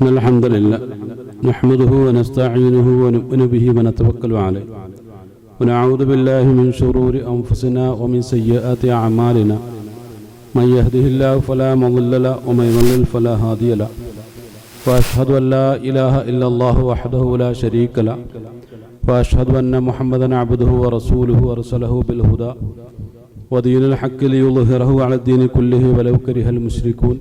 الحمد لله نحمده ونستعينه ونؤمن به ونتوكل عليه ونعوذ بالله من شرور أنفسنا ومن سيئات أعمالنا من يهده الله فلا مضل له ومن يضلل فلا هادي له وأشهد أن لا إله إلا الله وحده لا شريك له وأشهد أن محمدا عبده ورسوله أرسله بالهدى ودين الحق ليظهره على الدين كله ولو كره المشركون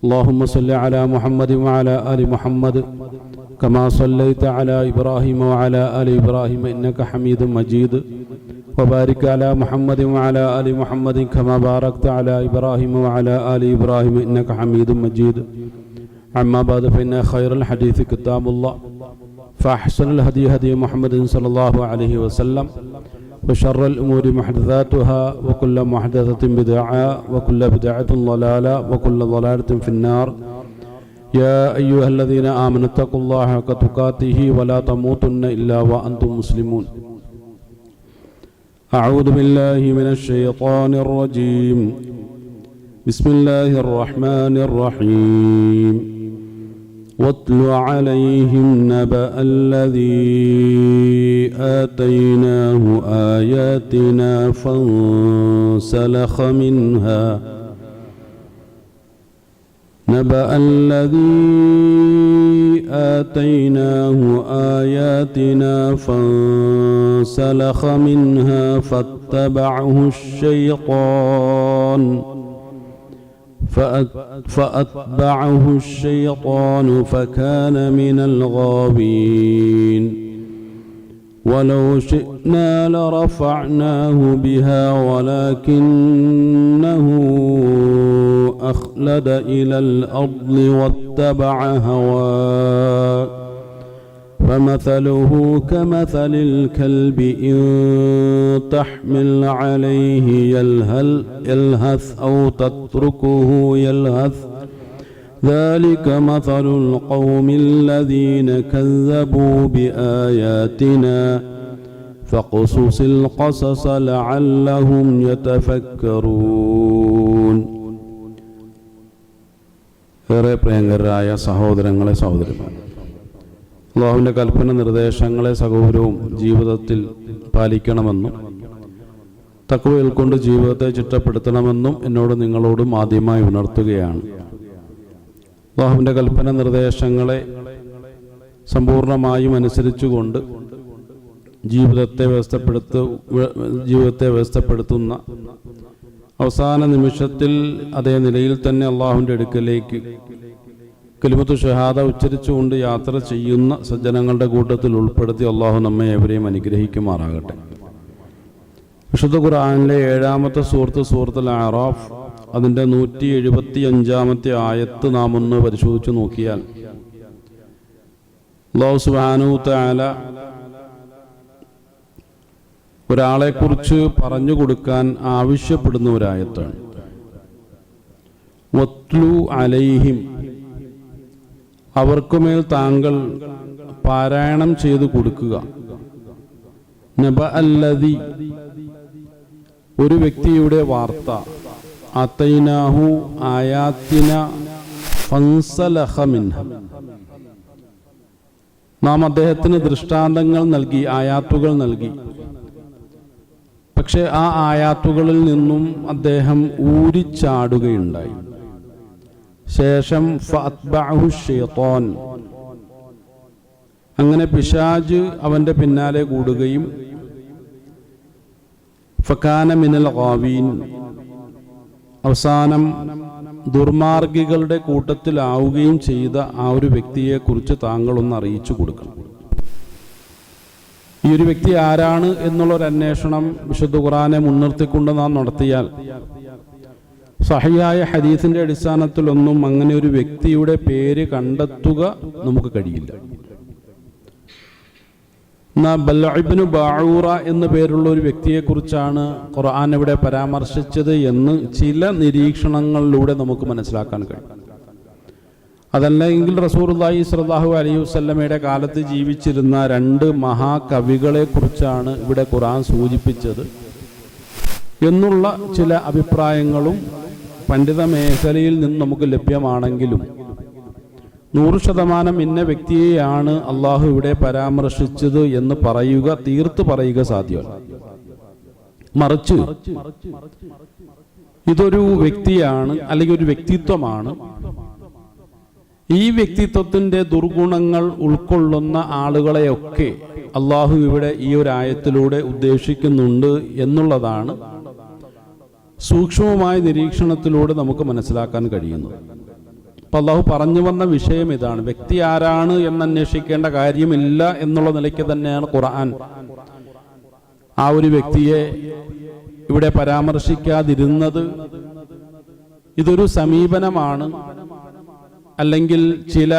اللهم صل على محمد وعلى آل محمد كما صليت على إبراهيم وعلى آل إبراهيم إنك حميد مجيد وبارك على محمد وعلى آل محمد كما باركت على إبراهيم وعلى آل إبراهيم إنك حميد مجيد أما بعد فإن خير الحديث كتاب الله فأحسن الهدي هدي محمد صلى الله عليه وسلم وشر الأمور محدثاتها وكل محدثة بدعة وكل بدعة ضلالة وكل ضلالة في النار يا أيها الذين آمنوا اتقوا الله حق تقاته ولا تموتن إلا وأنتم مسلمون أعوذ بالله من الشيطان الرجيم بسم الله الرحمن الرحيم واتل عليهم نبأ الذي آتيناه آياتنا فانسلخ منها نبأ الذي آتيناه آياتنا فانسلخ منها فاتبعه الشيطان فكان من الغاوين ولو شئنا لرفعناه بها ولكنه أخلد إلى الأرض واتبع هواه فمثله كمثل الكلب إن تحمل عليه يلهث أو تتركه يلهث ذلك مثل القوم الذين كذبوا بآياتنا فاقصص القصص لعلهم يتفكرون. ഏറെ പ്രിയങ്കരായ സഹോദരങ്ങളെ സഹോദരിമാരെ, അല്ലാഹുവിൻ്റെ കൽപ്പന നിർദ്ദേശങ്ങളെ സഗൗരവവും ജീവിതത്തിൽ പാലിക്കണമെന്നും തഖ്വയിൽ കൊണ്ട് ജീവിതത്തെ ചിട്ടപ്പെടുത്തണമെന്നും എന്നോട് നിങ്ങളോടും ആദ്യമായി ഉണർത്തുകയാണ്. അല്ലാഹുവിൻ്റെ കൽപ്പന നിർദ്ദേശങ്ങളെ സമ്പൂർണമായും അനുസരിച്ചുകൊണ്ട് ജീവിതത്തെ വ്യവസ്ഥപ്പെടുത്തുന്ന അവസാന നിമിഷത്തിൽ അതേ നിലയിൽ തന്നെ അള്ളാഹുവിൻ്റെ അടുക്കലേക്ക് കലിമത്തു ഷഹാദ ഉച്ചരിച്ചുകൊണ്ട് യാത്ര ചെയ്യുന്ന സജ്ജനങ്ങളുടെ കൂട്ടത്തിൽ ഉൾപ്പെടുത്തി അള്ളാഹു നമ്മെ എവരെയും അനുഗ്രഹിക്കുമാറാകട്ടെ. വിശുദ്ധ ഖുർആനിലെ 7-ാമത്തെ സൂറത്തുൽ അഅറാഫ്, അതിൻ്റെ 175-ാമത്തെ ആയത്ത് നാം ഒന്ന് പരിശോധിച്ച് നോക്കിയാൽ അല്ലാഹു സുബ്ഹാനഹു തആല ഒരാളെക്കുറിച്ച് പറഞ്ഞു കൊടുക്കാൻ ആവശ്യപ്പെടുന്ന ഒരായത്താണ്. വത്ലു അലൈഹിം, അവർക്കുമേൽ താങ്കൾ പാരായണം ചെയ്തു കൊടുക്കുക. നബ അല്ലദി, ഒരു വ്യക്തിയുടെ വാർത്ത. അതൈനാഹു ആയാത്തിന ഫൻസലഖ മിൻഹ, നാം അദ്ദേഹത്തിന് ദൃഷ്ടാന്തങ്ങൾ നൽകി, ആയാത്തുകൾ നൽകി. പക്ഷെ ആ ആയാത്തുകളിൽ നിന്നും അദ്ദേഹം ഊരിച്ചാടുകയുണ്ടായി. ശേഷം ഫഅത്ബഅഹു ശൈത്താൻ, അങ്ങനെ പിശാച് അവന്റെ പിന്നാലെ കൂടുകയും ഫകാന മിനൽ ഗാവീൻ, അവസാനം ദുർമാർഗികളുടെ കൂട്ടത്തിലാവുകയും ചെയ്ത ആ ഒരു വ്യക്തിയെക്കുറിച്ച് താങ്കൾ ഒന്ന് അറിയിച്ചു കൊടുക്കണം. ഈ ഒരു വ്യക്തി ആരാണ് എന്നുള്ളൊരു അന്വേഷണം വിശുദ്ധ ഖുർആനെ മുൻനിർത്തിക്കൊണ്ട് നാം നടത്തിയാൽ സഹിയായ ഹദീസിന്റെ അടിസ്ഥാനത്തിലൊന്നും അങ്ങനെ ഒരു വ്യക്തിയുടെ പേര് കണ്ടെത്തുക നമുക്ക് കഴിയില്ല. ബൽഅ ഇബ്നു ബഊറ എന്ന പേരുള്ള ഒരു വ്യക്തിയെക്കുറിച്ചാണ് ഖുർആൻ ഇവിടെ പരാമർശിച്ചത് എന്ന് ചില നിരീക്ഷണങ്ങളിലൂടെ നമുക്ക് മനസ്സിലാക്കാൻ കഴിയും. അതല്ലെങ്കിൽ റസൂലുള്ളാഹി സ്വല്ലല്ലാഹു അലൈഹി വസല്ലമയുടെ കാലത്ത് ജീവിച്ചിരുന്ന 2 മഹാകവികളെ കുറിച്ചാണ് ഇവിടെ ഖുർആൻ സൂചിപ്പിച്ചത് എന്നുള്ള ചില അഭിപ്രായങ്ങളും പണ്ഡിത മേഖലയിൽ നിന്ന് നമുക്ക് ലഭ്യമാണെങ്കിലും 100% ഇന്ന വ്യക്തിയെയാണ് അള്ളാഹു ഇവിടെ പരാമർശിച്ചത് എന്ന് തീർത്തു പറയുക സാധ്യമല്ല. മറിച്ച് ഇതൊരു വ്യക്തിയാണ്, അല്ലെങ്കിൽ ഒരു വ്യക്തിത്വമാണ്. ഈ വ്യക്തിത്വത്തിന്റെ ദുർഗുണങ്ങൾ ഉൾക്കൊള്ളുന്ന ആളുകളെയൊക്കെ അള്ളാഹു ഇവിടെ ഈ ഒരു ആയത്തിലൂടെ ഉദ്ദേശിക്കുന്നുണ്ട് എന്നുള്ളതാണ് സൂക്ഷ്മമായ നിരീക്ഷണത്തിലൂടെ നമുക്ക് മനസ്സിലാക്കാൻ കഴിയുന്നത്. അപ്പം അള്ളാഹു പറഞ്ഞു വന്ന വിഷയം ഇതാണ്. വ്യക്തി ആരാണ് എന്നന്വേഷിക്കേണ്ട കാര്യമില്ല എന്നുള്ള നിലയ്ക്ക് തന്നെയാണ് ഖുർആൻ ആ ഒരു വ്യക്തിയെ ഇവിടെ പരാമർശിക്കാതിരുന്നത്. ഇതൊരു സമീപനമാണ്, അല്ലെങ്കിൽ ചില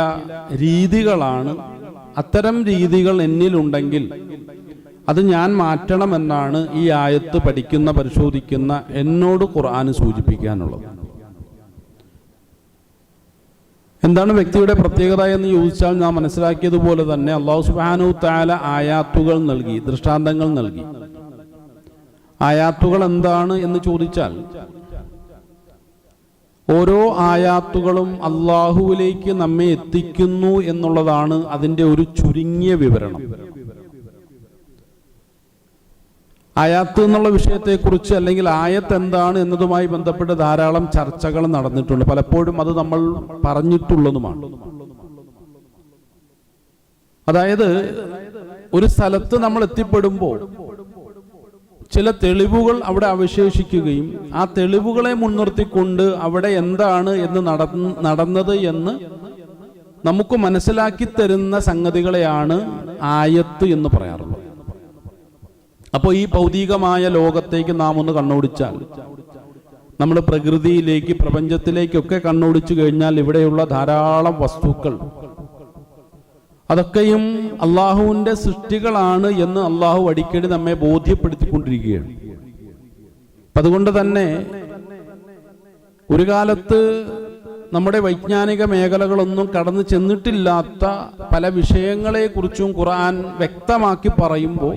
രീതികളാണ്. അത്തരം രീതികൾ എന്നിലുണ്ടെങ്കിൽ അത് ഞാൻ മാറ്റണമെന്നാണ് ഈ ആയത്ത് പഠിക്കുന്ന പരിശോധിക്കുന്ന എന്നോട് ഖുർആൻ സൂചിപ്പിക്കാനുള്ളത്. എന്താണ് വ്യക്തിയുടെ പ്രത്യേകത എന്ന് ചോദിച്ചാൽ, നാം മനസ്സിലാക്കിയതുപോലെ തന്നെ അല്ലാഹു സുബ്ഹാനഹു തആല ആയാത്തുകൾ നൽകി, ദൃഷ്ടാന്തങ്ങൾ നൽകി. ആയാത്തുകൾ എന്താണ് എന്ന് ചോദിച്ചാൽ, ഓരോ ആയാത്തുകളും അള്ളാഹുവിലേക്ക് നമ്മെ എത്തിക്കുന്നു എന്നുള്ളതാണ് അതിൻ്റെ ഒരു ചുരുങ്ങിയ വിവരണം. ആയാത്ത് എന്നുള്ള വിഷയത്തെക്കുറിച്ച്, അല്ലെങ്കിൽ ആയത്ത് എന്താണ് എന്നതുമായി ബന്ധപ്പെട്ട് ധാരാളം ചർച്ചകൾ നടന്നിട്ടുണ്ട്. പലപ്പോഴും അത് നമ്മൾ പറഞ്ഞിട്ടുള്ളതുമാണ്. അതായത് ഒരു സ്ഥലത്ത് നമ്മൾ എത്തിപ്പെടുമ്പോൾ ചില തെളിവുകൾ അവിടെ അവശേഷിക്കുകയും ആ തെളിവുകളെ മുൻനിർത്തിക്കൊണ്ട് അവിടെ എന്താണ് എന്ന് നടന്നത് എന്ന് നമുക്ക് മനസ്സിലാക്കി തരുന്ന സംഗതികളെയാണ് ആയത്ത് എന്ന് പറയാറുള്ളത്. അപ്പോൾ ഈ ഭൗതികമായ ലോകത്തേക്ക് നാം ഒന്ന് കണ്ണോടിച്ചാൽ, നമ്മൾ പ്രകൃതിയിലേക്ക്, പ്രപഞ്ചത്തിലേക്കൊക്കെ കണ്ണോടിച്ചു കഴിഞ്ഞാൽ ഇവിടെയുള്ള ധാരാളം വസ്തുക്കൾ അതൊക്കെയും അള്ളാഹുവിൻ്റെ സൃഷ്ടികളാണ് എന്ന് അള്ളാഹു അടിക്കടി നമ്മെ ബോധ്യപ്പെടുത്തിക്കൊണ്ടിരിക്കുകയാണ്. അതുകൊണ്ട് തന്നെ ഒരു കാലത്ത് നമ്മുടെ വൈജ്ഞാനിക മേഖലകളൊന്നും കടന്നു ചെന്നിട്ടില്ലാത്ത പല വിഷയങ്ങളെക്കുറിച്ചും ഖുർആൻ വ്യക്തമാക്കി പറയുമ്പോൾ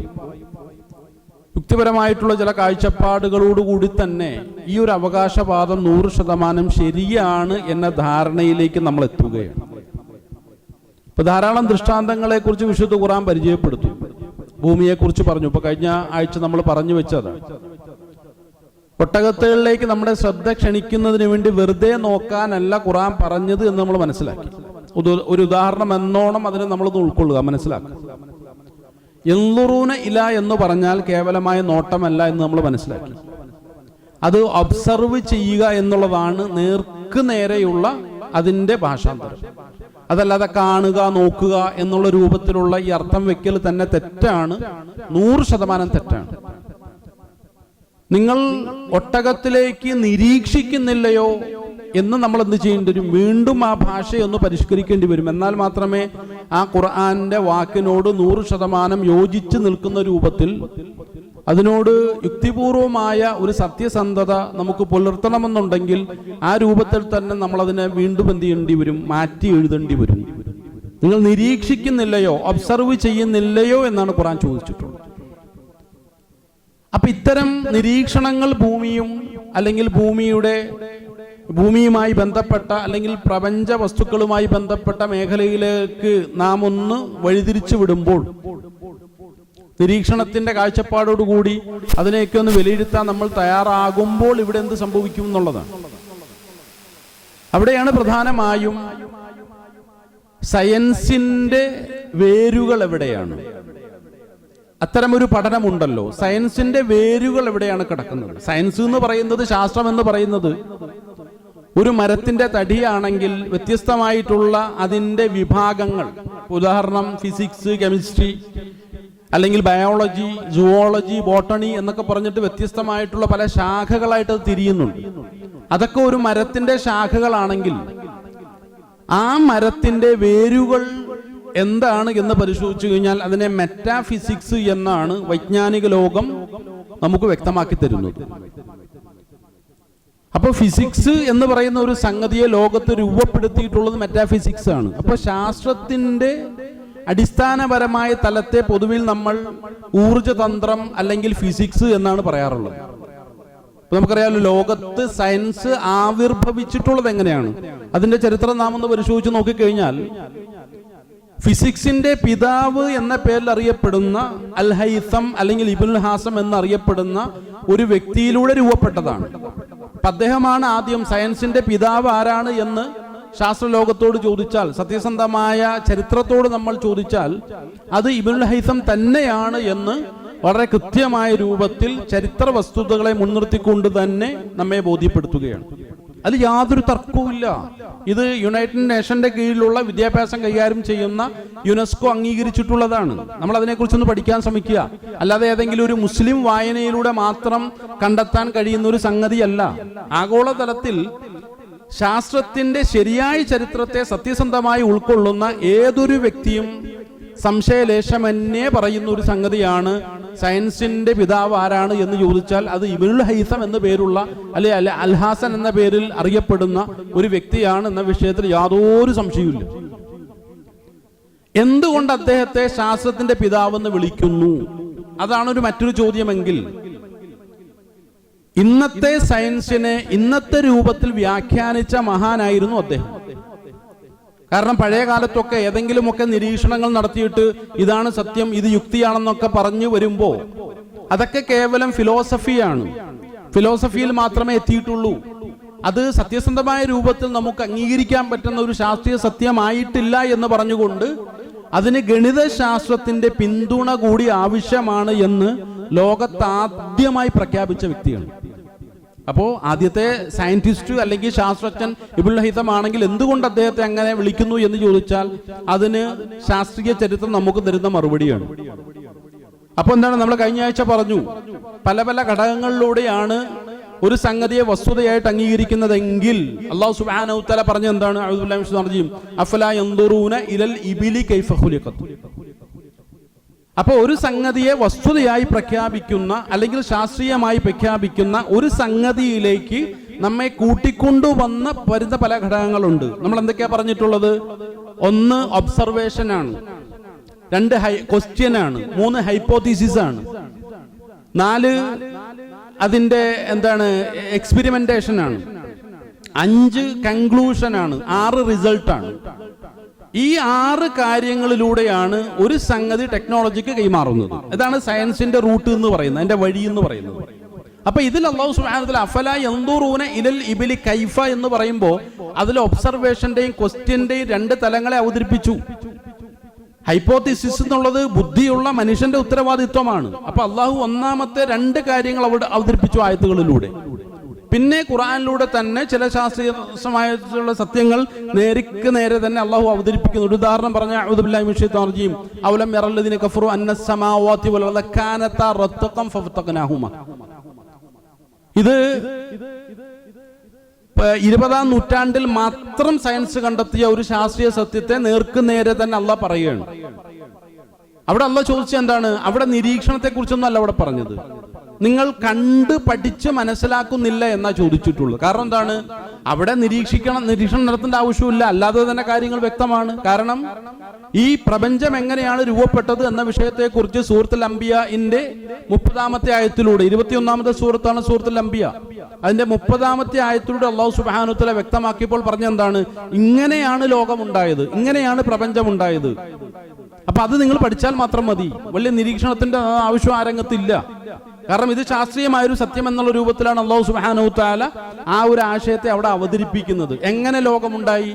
യുക്തിപരമായിട്ടുള്ള ചില കാഴ്ചപ്പാടുകളോടുകൂടി തന്നെ ഈ ഒരു അവകാശവാദം 100% ശരിയാണ് എന്ന ധാരണയിലേക്ക് നമ്മൾ എത്തുകയാണ്. ഇപ്പൊ ധാരാളം ദൃഷ്ടാന്തങ്ങളെക്കുറിച്ച് വിശുദ്ധ ഖുർആൻ പരിചയപ്പെടുത്തും. ഭൂമിയെക്കുറിച്ച് പറഞ്ഞു. ഇപ്പൊ കഴിഞ്ഞ ആഴ്ച നമ്മൾ പറഞ്ഞു വെച്ചത് ഒട്ടകത്തുകളിലേക്ക് നമ്മുടെ ശ്രദ്ധ ക്ഷണിക്കുന്നതിന് വേണ്ടി വെറുതെ നോക്കാനല്ല ഖുർആൻ പറഞ്ഞത് എന്ന് നമ്മൾ മനസ്സിലാക്കി. ഒരു ഉദാഹരണം എന്നോണം അതിനെ നമ്മളൊന്ന് ഉൾക്കൊള്ളുക, മനസ്സിലാക്കുക. യൻളുറൂന ഇല എന്ന് പറഞ്ഞാൽ കേവലമായ നോട്ടമല്ല എന്ന് നമ്മൾ മനസ്സിലാക്കി. അത് ഒബ്സർവ് ചെയ്യുക എന്നുള്ളതാണ് നേർക്കുനേരെയുള്ള അതിൻ്റെ ഭാഷാന്തരം. അതല്ലാതെ കാണുക, നോക്കുക എന്നുള്ള രൂപത്തിലുള്ള ഈ അർത്ഥം വെക്കൽ തന്നെ തെറ്റാണ്, 100% തെറ്റാണ്. നിങ്ങൾ ഒട്ടകത്തിലേക്ക് നിരീക്ഷിക്കുന്നില്ലയോ എന്ന് നമ്മൾ എന്ത് ചെയ്യേണ്ടി വരും? വീണ്ടും ആ ഭാഷയൊന്ന് പരിഷ്കരിക്കേണ്ടി വരും. എന്നാൽ മാത്രമേ ആ ഖുർആന്റെ വാക്കിനോട് 100% യോജിച്ച് നിൽക്കുന്ന രൂപത്തിൽ, അതിനോട് യുക്തിപൂർവമായ ഒരു സത്യസന്ധത നമുക്ക് പുലർത്തണമെന്നുണ്ടെങ്കിൽ ആ രൂപത്തിൽ തന്നെ നമ്മൾ അതിനെ വീണ്ടും എന്ത് ചെയ്യേണ്ടി വരും? മാറ്റി എഴുതേണ്ടി വരും. നിങ്ങൾ നിരീക്ഷിക്കുന്നില്ലയോ, ഒബ്സർവ് ചെയ്യുന്നില്ലയോ എന്നാണ് ഖുർആൻ ചോദിച്ചിട്ടുള്ളത്. അപ്പൊ ഇത്തരം നിരീക്ഷണങ്ങൾ ഭൂമിയും, അല്ലെങ്കിൽ ഭൂമിയുമായി ബന്ധപ്പെട്ട, അല്ലെങ്കിൽ പ്രപഞ്ച വസ്തുക്കളുമായി ബന്ധപ്പെട്ട മേഖലയിലേക്ക് നാം ഒന്ന് വഴിതിരിച്ചു വിടുമ്പോൾ, നിരീക്ഷണത്തിന്റെ കാഴ്ചപ്പാടോടുകൂടി അതിനെയൊക്കെ ഒന്ന് വിലയിരുത്താൻ നമ്മൾ തയ്യാറാകുമ്പോൾ ഇവിടെ എന്ത് സംഭവിക്കും എന്നുള്ളതാണ്. അവിടെയാണ് പ്രധാനമായും സയൻസിന്റെ വേരുകൾ എവിടെയാണ്. അത്തരമൊരു പഠനമുണ്ടല്ലോ. സയൻസിന്റെ വേരുകൾ എവിടെയാണ് കിടക്കുന്നത്? സയൻസ് എന്ന് പറയുന്നത്, ശാസ്ത്രം എന്ന് പറയുന്നത് ഒരു മരത്തിന്റെ തടിയാണെങ്കിൽ വ്യത്യസ്തമായിട്ടുള്ള അതിൻ്റെ വിഭാഗങ്ങൾ, ഉദാഹരണം ഫിസിക്സ്, കെമിസ്ട്രി, അല്ലെങ്കിൽ ബയോളജി, സുവോളജി, ബോട്ടണി എന്നൊക്കെ പറഞ്ഞിട്ട് വ്യത്യസ്തമായിട്ടുള്ള പല ശാഖകളായിട്ട് അത് തിരിയുന്നുണ്ട്. അതൊക്കെ ഒരു മരത്തിന്റെ ശാഖകളാണെങ്കിൽ ആ മരത്തിന്റെ വേരുകൾ എന്താണ് എന്ന് പരിശോധിച്ചു കഴിഞ്ഞാൽ അതിനെ മെറ്റാഫിസിക്സ് എന്നാണ് വൈജ്ഞാനിക ലോകം നമുക്ക് വ്യക്തമാക്കി തരുന്നത്. അപ്പോൾ ഫിസിക്സ് എന്ന് പറയുന്ന ഒരു സംഗതിയെ ലോകത്ത് രൂപപ്പെടുത്തിയിട്ടുള്ളത് മെറ്റാഫിസിക്സ് ആണ്. അപ്പൊ ശാസ്ത്രത്തിന്റെ അടിസ്ഥാനപരമായ തലത്തെ പൊതുവിൽ നമ്മൾ ഊർജതന്ത്രം അല്ലെങ്കിൽ ഫിസിക്സ് എന്നാണ് പറയാറുള്ളത്. നമുക്കറിയാമല്ലോ, ലോകത്ത് സയൻസ് ആവിർഭവിച്ചിട്ടുള്ളത് എങ്ങനെയാണ്, അതിന്റെ ചരിത്രം നാം ഒന്ന് പരിശോധിച്ച് നോക്കിക്കഴിഞ്ഞാൽ ഫിസിക്സിന്റെ പിതാവ് എന്ന പേരിൽ അറിയപ്പെടുന്ന അൽ ഹൈസം അല്ലെങ്കിൽ ഇബ്നുൽ ഹാസം എന്നറിയപ്പെടുന്ന ഒരു വ്യക്തിയിലൂടെ രൂപപ്പെട്ടതാണ്. അദ്ദേഹമാണ് ആദ്യം സയൻസിന്റെ പിതാവ് ആരാണ് എന്ന് ശാസ്ത്രലോകത്തോട് ചോദിച്ചാൽ, സത്യസന്ധമായ ചരിത്രത്തോട് നമ്മൾ ചോദിച്ചാൽ അത് ഇബ്നുൽ ഹൈസം തന്നെയാണ് എന്ന് വളരെ കൃത്യമായ രൂപത്തിൽ ചരിത്ര വസ്തുതകളെ മുൻനിർത്തിക്കൊണ്ട് തന്നെ നമ്മെ ബോധ്യപ്പെടുത്തുകയാണ്. അത് യാതൊരു തർക്കവുമില്ല. ഇത് യുണൈറ്റഡ് നേഷന്റെ കീഴിലുള്ള വിദ്യാഭ്യാസം കൈകാര്യം ചെയ്യുന്ന യുനെസ്കോ അംഗീകരിച്ചിട്ടുള്ളതാണ്. നമ്മൾ അതിനെക്കുറിച്ചൊന്ന് പഠിക്കാൻ ശ്രമിക്കുക. അല്ലാതെ ഏതെങ്കിലും ഒരു മുസ്ലിം വായനയിലൂടെ മാത്രം കണ്ടെത്താൻ കഴിയുന്ന ഒരു സംഗതിയല്ല. ആഗോളതലത്തിൽ ശാസ്ത്രത്തിന്റെ ശരിയായ ചരിത്രത്തെ സത്യസന്ധമായി ഉൾക്കൊള്ളുന്ന ഏതൊരു വ്യക്തിയും സംശയലേശമന്യേ പറയുന്ന ഒരു സംഗതിയാണ് സയൻസിന്റെ പിതാവ് ആരാണ് എന്ന് ചോദിച്ചാൽ അത് ഇബ്നുൽ ഹൈസം എന്ന പേരുള്ള അല്ലെ അൽ ഹാസൻ എന്ന പേരിൽ അറിയപ്പെടുന്ന ഒരു വ്യക്തിയാണ് എന്ന വിഷയത്തിൽ യാതൊരു സംശയവുമില്ല. എന്തുകൊണ്ട് അദ്ദേഹത്തെ ശാസ്ത്രത്തിന്റെ പിതാവെന്ന് വിളിക്കുന്നു? അതാണ് ഒരു മറ്റൊരു ചോദ്യമെങ്കിൽ, ഇന്നത്തെ സയൻസിനെ ഇന്നത്തെ രൂപത്തിൽ വ്യാഖ്യാനിച്ച മഹാനായിരുന്നു അദ്ദേഹം. കാരണം പഴയ കാലത്തൊക്കെ ഏതെങ്കിലുമൊക്കെ നിരീക്ഷണങ്ങൾ നടത്തിയിട്ട് ഇതാണ് സത്യം, ഇത് യുക്തിയാണെന്നൊക്കെ പറഞ്ഞു വരുമ്പോൾ അതൊക്കെ കേവലം ഫിലോസഫിയാണ്. ഫിലോസഫിയിൽ മാത്രമേ എത്തിയിട്ടുള്ളൂ. അത് സത്യസന്ധമായ രൂപത്തിൽ നമുക്ക് അംഗീകരിക്കാൻ പറ്റുന്ന ഒരു ശാസ്ത്രീയ സത്യമായിട്ടില്ല എന്ന് പറഞ്ഞുകൊണ്ട് അതിന് ഗണിതശാസ്ത്രത്തിന്റെ പിന്തുണ കൂടി ആവശ്യമാണ് എന്ന് ലോകത്താദ്യമായി പ്രഖ്യാപിച്ച വ്യക്തിയാണ്. അപ്പോൾ ആദ്യത്തെ സയന്റിസ്റ്റ് അല്ലെങ്കിൽ ശാസ്ത്രജ്ഞൻ ഇബ്നുൽ ഹൈസം ആണെങ്കിൽ എന്തുകൊണ്ട് അദ്ദേഹത്തെ അങ്ങനെ വിളിക്കുന്നു എന്ന് ചോദിച്ചാൽ അതിന് ശാസ്ത്രീയ ചരിത്രം നമുക്ക് തരുന്ന മറുപടിയാണ്. അപ്പൊ എന്താണ്, നമ്മൾ കഴിഞ്ഞ ആഴ്ച പറഞ്ഞു, പല പല ഘടകങ്ങളിലൂടെയാണ് ഒരു സംഗതിയെ വസ്തുതയായിട്ട് അംഗീകരിക്കുന്നതെങ്കിൽ അല്ലാഹു സുബ്ഹാനഹു വ തആല പറഞ്ഞ എന്താണ്? അഊദു ബില്ലാഹി മിനശ് ശൈത്വാനിർ റജീം അഫലാ യൻദുറൂന ഇലൽ ഇബിലി കൈഫ ഖുലിഖത്. അപ്പോൾ ഒരു സംഗതിയെ വസ്തുതയായി പ്രഖ്യാപിക്കുന്ന അല്ലെങ്കിൽ ശാസ്ത്രീയമായി പ്രഖ്യാപിക്കുന്ന ഒരു സംഗതിയിലേക്ക് നമ്മെ കൂട്ടിക്കൊണ്ടുവന്ന വരുന്ന പല ഘടകങ്ങളുണ്ട്. നമ്മൾ എന്തൊക്കെയാ പറഞ്ഞിട്ടുള്ളത്? 1 ഒബ്സർവേഷൻ ആണ്, 2 ക്വസ്റ്റ്യൻ ആണ്, 3 ഹൈപ്പോത്തീസിസ് ആണ്, 4 അതിന്റെ എന്താണ് എക്സ്പെരിമെന്റേഷൻ ആണ്, 5 കൺക്ലൂഷൻ ആണ്, 6 റിസൾട്ട് ആണ്. ഈ 6 കാര്യങ്ങളിലൂടെയാണ് ഒരു സംഗതി ടെക്നോളജിക്ക് കൈമാറുന്നത്. ഇതാണ് സയൻസിന്റെ റൂട്ട് എന്ന് പറയുന്നത്, അതിന്റെ വഴി എന്ന് പറയുന്നത്. അപ്പൊ ഇതിൽ അല്ലാഹു സുബ്ഹാനഹു വ തആല അഫലാ യൻദുറൂന ഇലൽ ഇബിലി കൈഫ എന്ന് പറയുമ്പോൾ അതിൽ ഒബ്സർവേഷന്റെയും ക്വസ്റ്റ്യന്റെയും 2 തലങ്ങളെ അവതരിപ്പിച്ചു. ഹൈപ്പോത്തിസിസ് എന്നുള്ളത് ബുദ്ധിയുള്ള മനുഷ്യന്റെ ഉത്തരവാദിത്വമാണ്. അപ്പൊ അള്ളാഹു ഒന്നാമത്തെ 2 കാര്യങ്ങൾ അവിടെ അവതരിപ്പിച്ചു ആയത്തുകളിലൂടെ. പിന്നെ ഖുർആനിലൂടെ തന്നെ ചില ശാസ്ത്രീയമായിട്ടുള്ള സത്യങ്ങൾ നേർക്ക് നേരെ തന്നെ അള്ളാഹു അവതരിപ്പിക്കുന്നു. ഒരു ഉദാഹരണം പറഞ്ഞ അഊദു ബില്ലാഹി മിനശ് ശൈത്വാനിർ റജീം അവലം യറല്ലദീന കഫറു അന്നസ് സമാവാതി വൽ അർദ കാനതാ റത്ഖൻ ഫഫതഖനാഹുമാ. ഇത് 20-ാം നൂറ്റാണ്ടിൽ മാത്രം സയൻസ് കണ്ടെത്തിയ ഒരു ശാസ്ത്രീയ സത്യത്തെ നേർക്ക് നേരെ തന്നെ അള്ളാഹ് പറയുകയാണ്. അവിടെ അള്ളാഹ് ചോദിച്ചത് എന്താണ്? അവിടെ നിരീക്ഷണത്തെ കുറിച്ചൊന്നും അല്ല അവിടെ പറഞ്ഞത്. നിങ്ങൾ കണ്ട് പഠിച്ച് മനസ്സിലാക്കുന്നില്ല എന്നാ ചോദിച്ചിട്ടുള്ളൂ. കാരണം എന്താണ്? അവിടെ നിരീക്ഷണം നടത്തേണ്ട ആവശ്യമില്ല, അല്ലാതെ തന്നെ കാര്യങ്ങൾ വ്യക്തമാണ്. കാരണം ഈ പ്രപഞ്ചം എങ്ങനെയാണ് രൂപപ്പെട്ടത് എന്ന വിഷയത്തെ കുറിച്ച് സൂറത്തുൽ അംബിയാഇന്റെ 30-ാമത്തെ ആയത്തിലൂടെ, 21-ാമത്തെ സൂറത്താണ് സൂറത്തുൽ അംബിയ, അതിന്റെ 30-ാമത്തെ ആയത്തിലൂടെ അല്ലാഹു സുബ്ഹാനഹു വ തആല വ്യക്തമാക്കിയപ്പോൾ പറഞ്ഞ എന്താണ്? ഇങ്ങനെയാണ് ലോകമുണ്ടായത്, ഇങ്ങനെയാണ് പ്രപഞ്ചം ഉണ്ടായത്. അപ്പൊ അത് നിങ്ങൾ പഠിച്ചാൽ മാത്രം മതി, വലിയ നിരീക്ഷണത്തിന്റെ ആവശ്യം ആ രംഗത്തില്ല. കാരണം ഇത് ശാസ്ത്രീയമായൊരു സത്യം എന്നുള്ള രൂപത്തിലാണ് അല്ലാഹു സുബ്ഹാനഹു വ തആല ആ ഒരു ആശയത്തെ അവിടെ അവതരിപ്പിക്കുന്നത്. എങ്ങനെ ലോകമുണ്ടായി?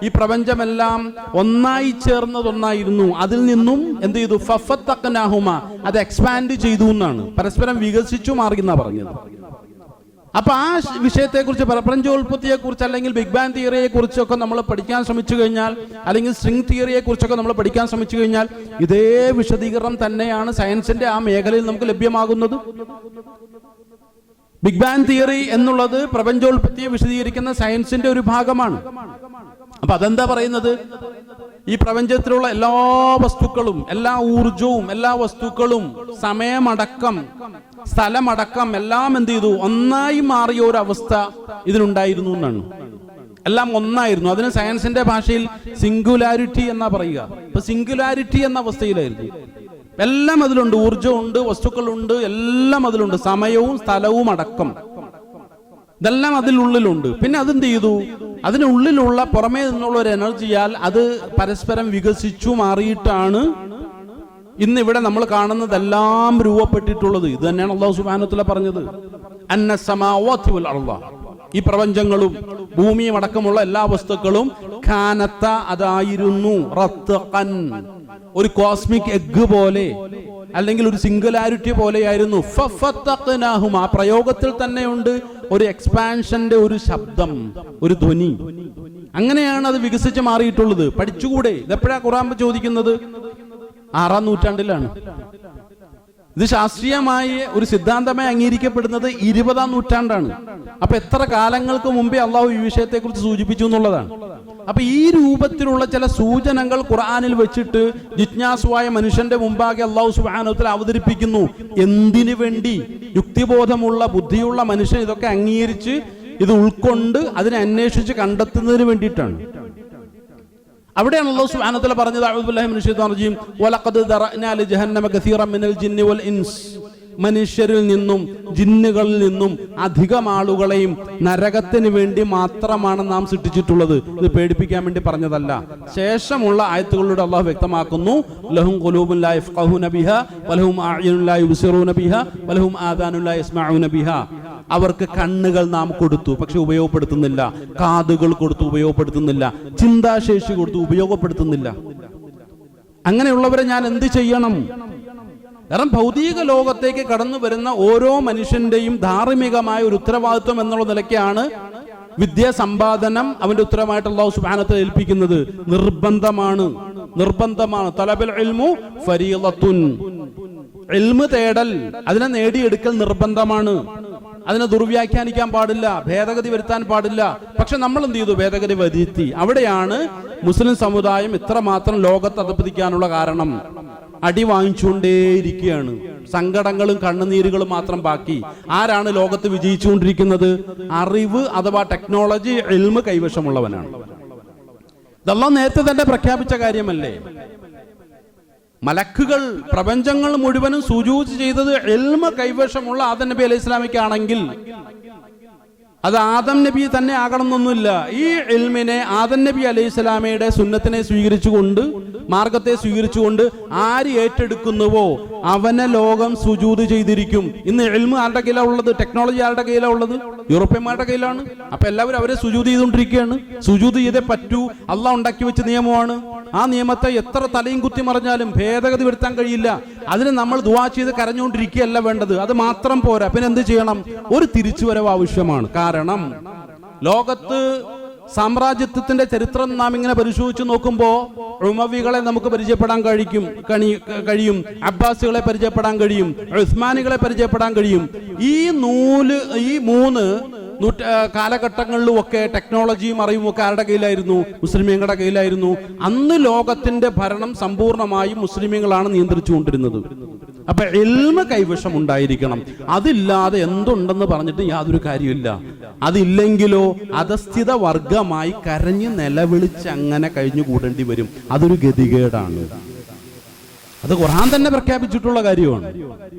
ഈ പ്രപഞ്ചമെല്ലാം ഒന്നായി ചേർന്നതൊന്നായിരുന്നു, അതിൽ നിന്നും എന്ത് ചെയ്തു? ഫഫതഖനാഹുമാ, അത് എക്സ്പാൻഡ് ചെയ്തു എന്നാണ്, പരസ്പരം വികസിച്ചു മാറി എന്നാ പറഞ്ഞത്. അപ്പൊ ആ വിഷയത്തെക്കുറിച്ച്, പ്രപഞ്ചോൽപത്തിയെ കുറിച്ച് അല്ലെങ്കിൽ ബിഗ് ബാങ് തിയറിയെ കുറിച്ചൊക്കെ നമ്മൾ പഠിക്കാൻ ശ്രമിച്ചു കഴിഞ്ഞാൽ, അല്ലെങ്കിൽ സ്ട്രിംഗ് തിയറിയെ കുറിച്ചൊക്കെ നമ്മൾ പഠിക്കാൻ ശ്രമിച്ചു കഴിഞ്ഞാൽ ഇതേ വിശദീകരണം തന്നെയാണ് സയൻസിന്റെ ആ മേഖലയിൽ നമുക്ക് ലഭ്യമാകുന്നത്. ബിഗ് ബാങ് തിയറി എന്നുള്ളത് പ്രപഞ്ചോൽപത്തിയെ വിശദീകരിക്കുന്ന സയൻസിന്റെ ഒരു ഭാഗമാണ്. അപ്പൊ അതെന്താ പറയുന്നത്? ഈ പ്രപഞ്ചത്തിലുള്ള എല്ലാ വസ്തുക്കളും, എല്ലാ ഊർജവും, എല്ലാ വസ്തുക്കളും, സമയമടക്കം സ്ഥലമടക്കം എല്ലാം എന്ത് ചെയ്തു? ഒന്നായി മാറിയ ഒരു അവസ്ഥ ഇതിനുണ്ടായിരുന്നു എന്നാണ്. എല്ലാം ഒന്നായിരുന്നു. അതിന് സയൻസിന്റെ ഭാഷയിൽ സിംഗുലാരിറ്റി എന്നാ പറയുക. ഇപ്പൊ സിംഗുലാരിറ്റി എന്ന അവസ്ഥയിലായിരുന്നു. എല്ലാം അതിലുണ്ട്, ഊർജമുണ്ട്, വസ്തുക്കളുണ്ട്, എല്ലാം അതിലുണ്ട്, സമയവും സ്ഥലവും അടക്കം. ഇതെല്ലാം അതിനുള്ളിലുണ്ട്. പിന്നെ അതെന്ത് ചെയ്തു? അതിനുള്ളിലുള്ള പുറമേ നിന്നുള്ള ഒരു എനർജിയാൽ അത് പരസ്പരം വികസിച്ചു മാറിയിട്ടാണ് ഇന്നിവിടെ നമ്മൾ കാണുന്നതെല്ലാം രൂപപ്പെട്ടിട്ടുള്ളത്. ഇത് തന്നെയാണ് അല്ലാഹു സുബ്ഹാനഹു വ തആല പറഞ്ഞത്, അന്ന സമാവാതി വൽ അർള. ഈ പ്രപഞ്ചങ്ങളും ഭൂമിയും അടക്കമുള്ള എല്ലാ വസ്തുക്കളും ഖാനത്ത, അതായിരുന്നു, റത്ഖൻ, ഒരു കോസ്മിക് എഗ് പോലെ അല്ലെങ്കിൽ ഒരു സിംഗുലാരിറ്റി പോലെയായിരുന്നു. ഫഫതഖ്നാഹും, ആ പ്രയോഗത്തിൽ തന്നെയുണ്ട് ഒരു എക്സ്പാൻഷന്റെ ഒരു ശബ്ദം, ഒരു ധ്വനി. അങ്ങനെയാണ് അത് വികസിച്ച് മാറിയിട്ടുള്ളത്. പഠിച്ചുകൂടെ? ഇതെപ്പോഴാ ഖുർആൻ ചോദിക്കുന്നത്? 6-ാം നൂറ്റാണ്ടിലാണ്. ഇത് ശാസ്ത്രീയമായി ഒരു സിദ്ധാന്തമായി അംഗീകരിക്കപ്പെടുന്നത് 20-ാം നൂറ്റാണ്ടാണ്. അപ്പൊ എത്ര കാലങ്ങൾക്ക് മുമ്പേ അള്ളാഹു ഈ വിഷയത്തെ കുറിച്ച് സൂചിപ്പിച്ചു എന്നുള്ളതാണ്. അപ്പൊ ഈ രൂപത്തിലുള്ള ചില സൂചനകൾ ഖുർആനിൽ വെച്ചിട്ട് ജിജ്ഞാസുവായ മനുഷ്യന്റെ മുമ്പാകെ അള്ളാഹു സുബ്ഹാനഹു വ തആല അവതരിപ്പിക്കുന്നു. എന്തിനു വേണ്ടി? യുക്തിബോധമുള്ള, ബുദ്ധിയുള്ള മനുഷ്യൻ ഇതൊക്കെ അംഗീകരിച്ച് ഇത് ഉൾക്കൊണ്ട് അതിനെ അന്വേഷിച്ച് കണ്ടെത്തുന്നതിന് വേണ്ടിയിട്ടാണ്. അവിടെയാണ് അല്ലാഹു സുബ്ഹാനഹു വ തആല പറഞ്ഞത്, അഊദു ബില്ലാഹി മിനശ് ശൈത്വാനിർ റജീം, വലഖദ് ദറഅനാ ലിജഹന്നമ കസീറൻ മിനൽ ജിന്നി വൽ ഇൻസ്. മനുഷ്യരിൽ നിന്നും ജിന്നുകളിൽ നിന്നും അധികം ആളുകളെയും നരകത്തിന് വേണ്ടി മാത്രമാണ് നാം സൃഷ്ടിച്ചിട്ടുള്ളത്. ഇത് പേടിപ്പിക്കാൻ വേണ്ടി പറഞ്ഞതല്ല. ശേഷമുള്ള ആയത്തുകളിലൂടെ അള്ളാഹു വ്യക്തമാക്കുന്നു, ലഹും ഖുലൂബുൻ ലാ യഫ്ഖഹൂന ബിഹാ വലഹും അഅ്യുനുൻ ലാ യുബ്സിറൂന ബിഹാ വലഹും ആദാനുൻ ലാ യസ്മഊന ബിഹാ. അവർക്ക് കണ്ണുകൾ നാം കൊടുത്തു, പക്ഷെ ഉപയോഗപ്പെടുത്തുന്നില്ല. കാതുകൾ കൊടുത്തു, ഉപയോഗപ്പെടുത്തുന്നില്ല. ചിന്താശേഷി കൊടുത്തു, ഉപയോഗപ്പെടുത്തുന്നില്ല. അങ്ങനെയുള്ളവരെ ഞാൻ എന്ത് ചെയ്യണം? കാരണം ഭൗതിക ലോകത്തേക്ക് കടന്നു വരുന്ന ഓരോ മനുഷ്യന്റെയും ധാർമ്മികമായ ഒരു ഉത്തരവാദിത്വം എന്നുള്ള നിലയ്ക്കാണ് വിദ്യാസമ്പാദനം അവന്റെ ഉത്തരവായിട്ട് അല്ലാഹു സുബ്ഹാനഹു വ തആല ഏൽപ്പിക്കുന്നത്. നിർബന്ധമാണ്. തലബുൽ ഇൽമു ഫരീളത്തുൻ. ഇൽമു തേടൽ, അതിനെ നേടിയെടുക്കൽ നിർബന്ധമാണ്. അതിനെ ദുർവ്യാഖ്യാനിക്കാൻ പാടില്ല, ഭേദഗതി വരുത്താൻ പാടില്ല. പക്ഷെ നമ്മൾ എന്ത് ചെയ്തു? ഭേദഗതി വരുത്തി. അവിടെയാണ് മുസ്ലിം സമുദായം ഇത്രമാത്രം ലോകത്ത് അധപ്പതിക്കാനുള്ള കാരണം. അടി വാങ്ങിച്ചുകൊണ്ടേയിരിക്കുകയാണ്. സങ്കടങ്ങളും കണ്ണുനീരുകളും മാത്രം ബാക്കി. ആരാണ് ലോകത്ത് വിജയിച്ചുകൊണ്ടിരിക്കുന്നത്? അറിവ് അഥവാ ടെക്നോളജി, ഇൽമ് കൈവശമുള്ളവനാണ്. ഇതെല്ലാം നേരത്തെ തന്നെ പ്രഖ്യാപിച്ച കാര്യമല്ലേ? മലക്കുകൾ, പ്രപഞ്ചങ്ങൾ മുഴുവനും സുജൂദ് ചെയ്തത് ഇൽമ കൈവശമുള്ള ആദം നബി അലൈഹി ഇസ്ലാമിക്കാണെങ്കിൽ അത് ആദം നബി തന്നെ ആകണമെന്നൊന്നുമില്ല. ഈ ഇൽമിനെ ആദം നബി അലൈഹി സ്വലാമയുടെ സുന്നത്തിനെ സ്വീകരിച്ചുകൊണ്ട്, മാർഗത്തെ സ്വീകരിച്ചുകൊണ്ട് ആര് ഏറ്റെടുക്കുന്നുവോ അവനെ ലോകം സുജൂദ് ചെയ്തിരിക്കും. ഇന്ന് ഇൽമ് ആരുടെ കയ്യിലാണ് ഉള്ളത്? ടെക്നോളജി ആരുടെ കയ്യിലാണ് ഉള്ളത്? യൂറോപ്യന്മാരുടെ കയ്യിലാണ്. അപ്പൊ എല്ലാവരും അവരെ സുജൂദ് ചെയ്തുകൊണ്ടിരിക്കുകയാണ്. സുജൂദ് ചെയ്തേ പറ്റൂ. അള്ളാഹ് ഉണ്ടാക്കി വെച്ച നിയമമാണ്. ആ നിയമത്തെ എത്ര തലയും കുത്തി മറിഞ്ഞാലും ഭേദഗതി വരുത്താൻ കഴിയില്ല. അതിന് നമ്മൾ ദുആ ചെയ്ത് കരഞ്ഞുകൊണ്ടിരിക്കുകയല്ല വേണ്ടത്. അത് മാത്രം പോരാ. പിന്നെ എന്ത് ചെയ്യണം? ഒരു തിരിച്ചുവരവ് ആവശ്യമാണ്. കാരണം ലോകത്ത് സാമ്രാജ്യത്വത്തിന്റെ ചരിത്രം നാം ഇങ്ങനെ പരിശോധിച്ച് നോക്കുമ്പോൾ ഉമവികളെ നമുക്ക് പരിചയപ്പെടാൻ കഴിയും, അബ്ബാസികളെ പരിചയപ്പെടാൻ കഴിയും, ഉസ്മാനികളെ പരിചയപ്പെടാൻ കഴിയും. ഈ മൂന്ന് കാലഘട്ടങ്ങളിലും ഒക്കെ ടെക്നോളജിയും അറിവും ഒക്കെ ആരുടെ കയ്യിലായിരുന്നു? മുസ്ലിമീങ്ങളുടെ കയ്യിലായിരുന്നു. അന്ന് ലോകത്തിന്റെ ഭരണം സമ്പൂർണമായും മുസ്ലിമീങ്ങളാണ് നിയന്ത്രിച്ചുകൊണ്ടിരുന്നത്. അപ്പൊ ഇൽമ് കൈവശം ഉണ്ടായിരിക്കണം. അതില്ലാതെ എന്തുണ്ടെന്ന് പറഞ്ഞിട്ട് യാതൊരു കാര്യമില്ല. അതില്ലെങ്കിലോ അധസ്ഥിത വർഗമായി കരഞ്ഞ് നിലവിളിച്ച് അങ്ങനെ കഴിഞ്ഞുകൂടേണ്ടി വരും. അതൊരു ഗതികേടാണ്. അത് ഖുർആൻ തന്നെ പ്രഖ്യാപിച്ചിട്ടുള്ള കാര്യമാണ്.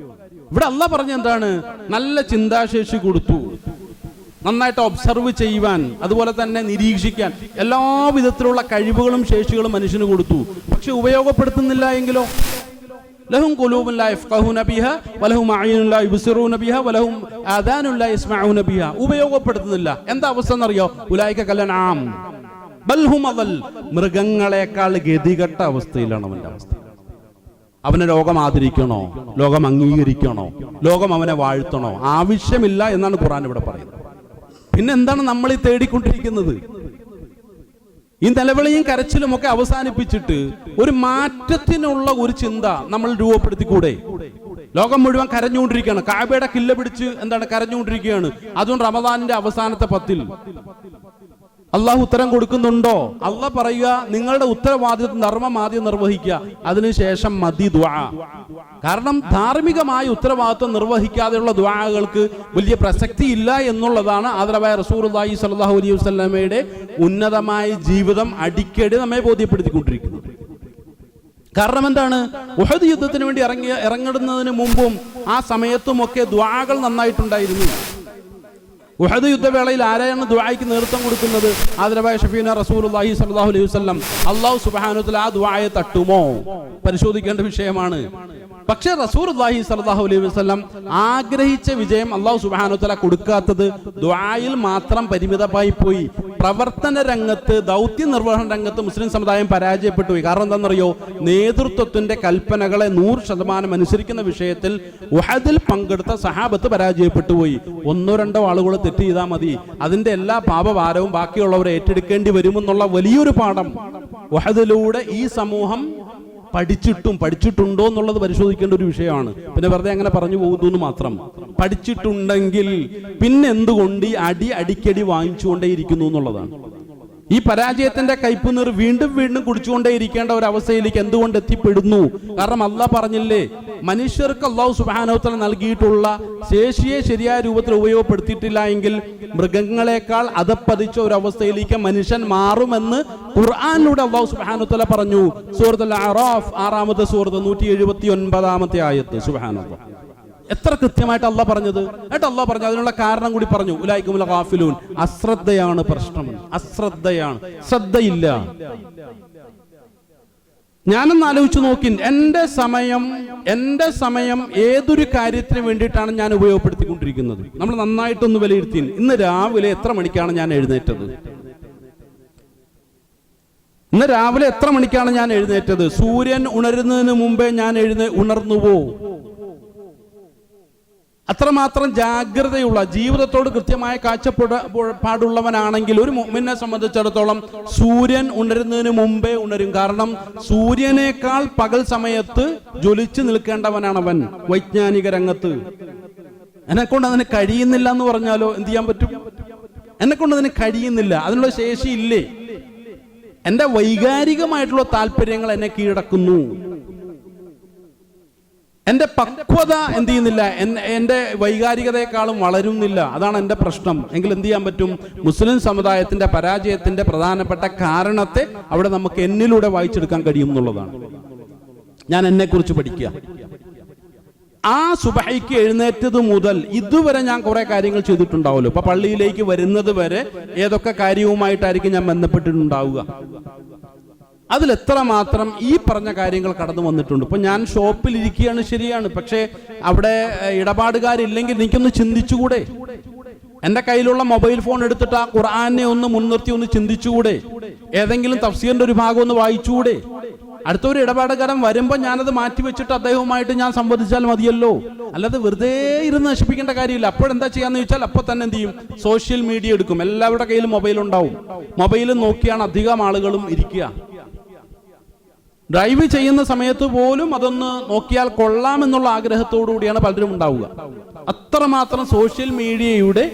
ഇവിടെ അല്ലാഹ് പറഞ്ഞ എന്താണ്? നല്ല ചിന്താശേഷി കൊടുത്തു, നന്നായിട്ട് ഒബ്സർവ് ചെയ്യുവാൻ, അതുപോലെ തന്നെ നിരീക്ഷിക്കാൻ എല്ലാ വിധത്തിലുള്ള കഴിവുകളും ശേഷികളും മനുഷ്യന് കൊടുത്തു. പക്ഷെ ഉപയോഗപ്പെടുത്തുന്നില്ല എങ്കിലോ? ലഹും ഖുലൂബുൻ ലാ യഫ്ഖഹൂന ബിഹാ വലഹും അഅ്യുനുൻ ലാ യുബ്സിറൂന ബിഹാ വലഹും ആദാനുൻ ലാ യസ്മഊന ബിഹാ. ഉപയോഗപ്പെടുത്തുന്നില്ല. എന്താ അവസ്ഥ എന്നറിയോ? ഉലൈക കൽഅൻആം ബൽ ഹും അദൽ. മൃഗങ്ങളെക്കാൾ ഗതികെട്ട അവസ്ഥയിലാണ് അവന്റെ അവസ്ഥ. അവനെ ലോകം ആദരിക്കണോ? ലോകം അംഗീകരിക്കണോ? ലോകം അവനെ വാഴ്ത്തണോ? ആവശ്യമില്ല എന്നാണ് ഖുർആൻ ഇവിടെ പറയുന്നത്. പിന്നെ എന്താണ് നമ്മൾ ഈ തേടിക്കൊണ്ടിരിക്കുന്നത്? ഈ നിലവിളിയും കരച്ചിലും ഒക്കെ അവസാനിപ്പിച്ചിട്ട് ഒരു മാറ്റത്തിനുള്ള ഒരു ചിന്ത നമ്മൾ രൂപപ്പെടുത്തിക്കൂടെ? ലോകം മുഴുവൻ കരഞ്ഞുകൊണ്ടിരിക്കുകയാണ്. കഅബയുടെ കില്ല പിടിച്ച് കരഞ്ഞുകൊണ്ടിരിക്കുകയാണ്. അതുകൊണ്ട് റമദാനിന്റെ അവസാനത്തെ 10-ൽ അള്ളാഹു ഉത്തരം കൊടുക്കുന്നുണ്ടോ? അള്ളാഹ് പറയുക, നിങ്ങളുടെ ഉത്തരവാദിത്വം ധർമ്മം ആദ്യം നിർവഹിക്കുക, അതിനുശേഷം മതി ദുആ. കാരണം ധാർമ്മികമായ ഉത്തരവാദിത്വം നിർവഹിക്കാതെയുള്ള ദുആകൾക്ക് വലിയ പ്രസക്തി ഇല്ല എന്നുള്ളതാണ് ആദരവായ റസൂലുള്ളാഹി സ്വല്ലല്ലാഹു അലൈഹി വസല്ലമയുടെ ഉന്നതമായ ജീവിതം അടിക്കടി നമ്മെ ബോധ്യപ്പെടുത്തിക്കൊണ്ടിരിക്കുന്നത്. കാരണം എന്താണ്? ഉഹദ് യുദ്ധത്തിന് വേണ്ടി ഇറങ്ങുന്നതിന് മുമ്പും ആ സമയത്തുമൊക്കെ ദുആകൾ നന്നായിട്ടുണ്ടായിരുന്നു. ഉഹദ് യുദ്ധവേളയിൽ ആരെയാണ് ദുആയ്ക്ക് നേതൃത്വം കൊടുക്കുന്നത്? ആദരവായ ഷഫീന റസൂലുള്ളാഹി സ്വല്ലല്ലാഹു അലൈഹി വസല്ലം. അല്ലാഹു സുബ്ഹാനഹു വ തആല ആ ദുആയെ തട്ടുമോ? പരിശോധിക്കേണ്ട വിഷയമാണ്. പക്ഷേ റസൂലുള്ളാഹി സ്വല്ലല്ലാഹു അലൈഹി വസല്ലം ആഗ്രഹിച്ച വിജയം അല്ലാഹു സുബ്ഹാനഹു വ തആല കൊടുക്കാത്തത് ദുആയിൽ മാത്രം പരിമിതമായി പോയി. പ്രവർത്തന രംഗത്ത്, ദൗത്യ നിർവഹണ രംഗത്ത് മുസ്ലിം സമുദായം പരാജയപ്പെട്ടു പോയി. കാരണം എന്താണെന്നറിയോ? നേതൃത്വത്തിന്റെ കൽപ്പനകളെ 100% അനുസരിക്കുന്ന വിഷയത്തിൽ ഉഹദിൽ പങ്കെടുത്ത സഹാബത്ത് പരാജയപ്പെട്ടു പോയി. 1-2 ആളുകൾ തെറ്റ് ചെയ്താൽ മതി, അതിന്റെ എല്ലാ പാപഭാരവും ബാക്കിയുള്ളവരെ ഏറ്റെടുക്കേണ്ടി വരുമെന്നുള്ള വലിയൊരു പാഠം ഉഹദിലൂടെ ഈ സമൂഹം പഠിച്ചിട്ടുണ്ടോ എന്നുള്ളത് പരിശോധിക്കേണ്ട ഒരു വിഷയമാണ്. പിന്നെ വെറുതെ അങ്ങനെ പറഞ്ഞു പോകുന്നു എന്ന് മാത്രം. പഠിച്ചിട്ടുണ്ടെങ്കിൽ പിന്നെ എന്തുകൊണ്ട് ഈ അടിക്കടി വാങ്ങിച്ചുകൊണ്ടേയിരിക്കുന്നു എന്നുള്ളതാണ്. ഈ പരാജയത്തിന്റെ കയ്പുനീർ വീണ്ടും വീണ്ടും കുടിച്ചുകൊണ്ടേ ഇരിക്കേണ്ട ഒരു അവസ്ഥയിലേക്ക് എന്തുകൊണ്ട് എത്തിപ്പെടുന്നു? കാരണം അല്ലാഹ് പറഞ്ഞില്ലേ, മനുഷ്യർക്ക് അല്ലാഹു സുബ്ഹാനഹു വ തആല നൽകിയിട്ടുള്ള ശേഷിയെ ശരിയായ രൂപത്തിൽ ഉപയോഗപ്പെടുത്തിയിട്ടില്ല എങ്കിൽ മൃഗങ്ങളെക്കാൾ അധപ്പതിച്ച ഒരു അവസ്ഥയിലേക്ക് മനുഷ്യൻ മാറുമെന്ന് ഖുർആനിലൂടെ അല്ലാഹു സുബ്ഹാനഹു വ തആല പറഞ്ഞു. സൂറത്തുൽ അറാഫ് 6-ാമത്തെ സൂറത്ത് 179-ാമത്തെ ആയത്ത്. സുബ്ഹാനല്ലാഹ്, എത്ര കൃത്യമായിട്ട് അല്ലാഹ് പറഞ്ഞത്. എന്നിട്ട് അല്ലാഹ് പറഞ്ഞു, അതിനുള്ള കാരണം കൂടി പറഞ്ഞു. ഉലൈകുമുൽ ഗാഫിലൂൻ, അശ്രദ്ധയാണ് പ്രശ്നം. അശ്രദ്ധയാണ്, ശ്രദ്ധയില്ല. ഞാനൊന്ന് ആലോചിച്ചു നോക്കി, എന്റെ സമയം ഏതൊരു കാര്യത്തിന് വേണ്ടിയിട്ടാണ് ഞാൻ ഉപയോഗപ്പെടുത്തിക്കൊണ്ടിരിക്കുന്നത്? നമ്മൾ നന്നായിട്ടൊന്ന് വിലയിരുത്തി. ഇന്ന് രാവിലെ എത്ര മണിക്കാണ് ഞാൻ എഴുന്നേറ്റത്? ഇന്ന് രാവിലെ എത്ര മണിക്കാണ് ഞാൻ എഴുന്നേറ്റത്? സൂര്യൻ ഉണരുന്നതിന് മുമ്പേ ഞാൻ ഉണർന്നുവോ? അത്രമാത്രം ജാഗ്രതയുള്ള, ജീവിതത്തോട് കൃത്യമായ കാഴ്ചപ്പാടുള്ളവനാണെങ്കിൽ ഒരു മുഅ്മിനെ സംബന്ധിച്ചിടത്തോളം സൂര്യൻ ഉണരുന്നതിന് മുമ്പേ ഉണരും. കാരണം സൂര്യനേക്കാൾ പകൽ സമയത്ത് ജ്വലിച്ചു നിൽക്കേണ്ടവനാണ് അവൻ വൈജ്ഞാനിക രംഗത്ത്. എന്നെക്കൊണ്ട് അതിന് കഴിയുന്നില്ല എന്ന് പറഞ്ഞാലോ എന്ത് ചെയ്യാൻ പറ്റും? എന്നെക്കൊണ്ട് അതിന് കഴിയുന്നില്ല, അതിനുള്ള ശേഷി ഇല്ലേ? എന്റെ വൈകാരികമായിട്ടുള്ള താല്പര്യങ്ങൾ എന്നെ കീഴടക്കുന്നു. എന്റെ പക്വത എന്ത് ചെയ്യുന്നില്ല, എന്റെ വൈകാരികതയെക്കാളും വളരുന്നില്ല. അതാണ് എന്റെ പ്രശ്നം. എങ്കിൽ എന്ത് ചെയ്യാൻ പറ്റും? മുസ്ലിം സമുദായത്തിന്റെ പരാജയത്തിന്റെ പ്രധാനപ്പെട്ട കാരണത്തെ അവിടെ നമുക്ക് എന്നിലൂടെ വായിച്ചെടുക്കാൻ കഴിയും എന്നുള്ളതാണ്. ഞാൻ എന്നെ കുറിച്ച് പഠിക്കുക. ആ സുബഹയ്ക്ക് എഴുന്നേറ്റത് മുതൽ ഇതുവരെ ഞാൻ കുറെ കാര്യങ്ങൾ ചെയ്തിട്ടുണ്ടാവുമല്ലോ. ഇപ്പൊ പള്ളിയിലേക്ക് വരുന്നത് വരെ ഏതൊക്കെ കാര്യവുമായിട്ടായിരിക്കും ഞാൻ ബന്ധപ്പെട്ടിട്ടുണ്ടാവുക. അതിലെത്ര മാത്രം ഈ പറഞ്ഞ കാര്യങ്ങൾ കടന്നു വന്നിട്ടുണ്ട്. ഇപ്പൊ ഞാൻ ഷോപ്പിൽ ഇരിക്കുകയാണ്, ശരിയാണ്. പക്ഷേ അവിടെ ഇടപാടുകാരില്ലെങ്കിൽ എനിക്കൊന്ന് ചിന്തിച്ചുകൂടെ? എന്റെ കയ്യിലുള്ള മൊബൈൽ ഫോൺ എടുത്തിട്ട് ആ ഖുർആനെ ഒന്ന് മുൻനിർത്തി ഒന്ന് ചിന്തിച്ചുകൂടെ? ഏതെങ്കിലും തഫ്സീറിന്റെ ഒരു ഭാഗം ഒന്ന് വായിച്ചുകൂടെ? അടുത്തൊരു ഇടപാടുകാരൻ വരുമ്പോൾ ഞാനത് മാറ്റിവെച്ചിട്ട് അദ്ദേഹവുമായിട്ട് ഞാൻ സംവദിച്ചാൽ മതിയല്ലോ. അല്ലാതെ വെറുതെ ഇരുന്ന് നശിപ്പിക്കേണ്ട കാര്യമില്ല. അപ്പോഴെന്താ ചെയ്യാന്ന് ചോദിച്ചാൽ അപ്പൊ തന്നെ എന്ത് ചെയ്യും? സോഷ്യൽ മീഡിയ എടുക്കും. എല്ലാവരുടെ കയ്യിലും മൊബൈൽ ഉണ്ടാവും. മൊബൈൽ നോക്കിയാണ് അധികം ആളുകളും ഇരിക്കുക. ഡ്രൈവ് ചെയ്യുന്ന സമയത്ത് പോലും അതൊന്ന് നോക്കിയാൽ കൊള്ളാമെന്നുള്ള ആഗ്രഹത്തോടു കൂടിയാണ് പലരും ഉണ്ടാവുക. അത്രമാത്രം സോഷ്യൽ മീഡിയയുടെ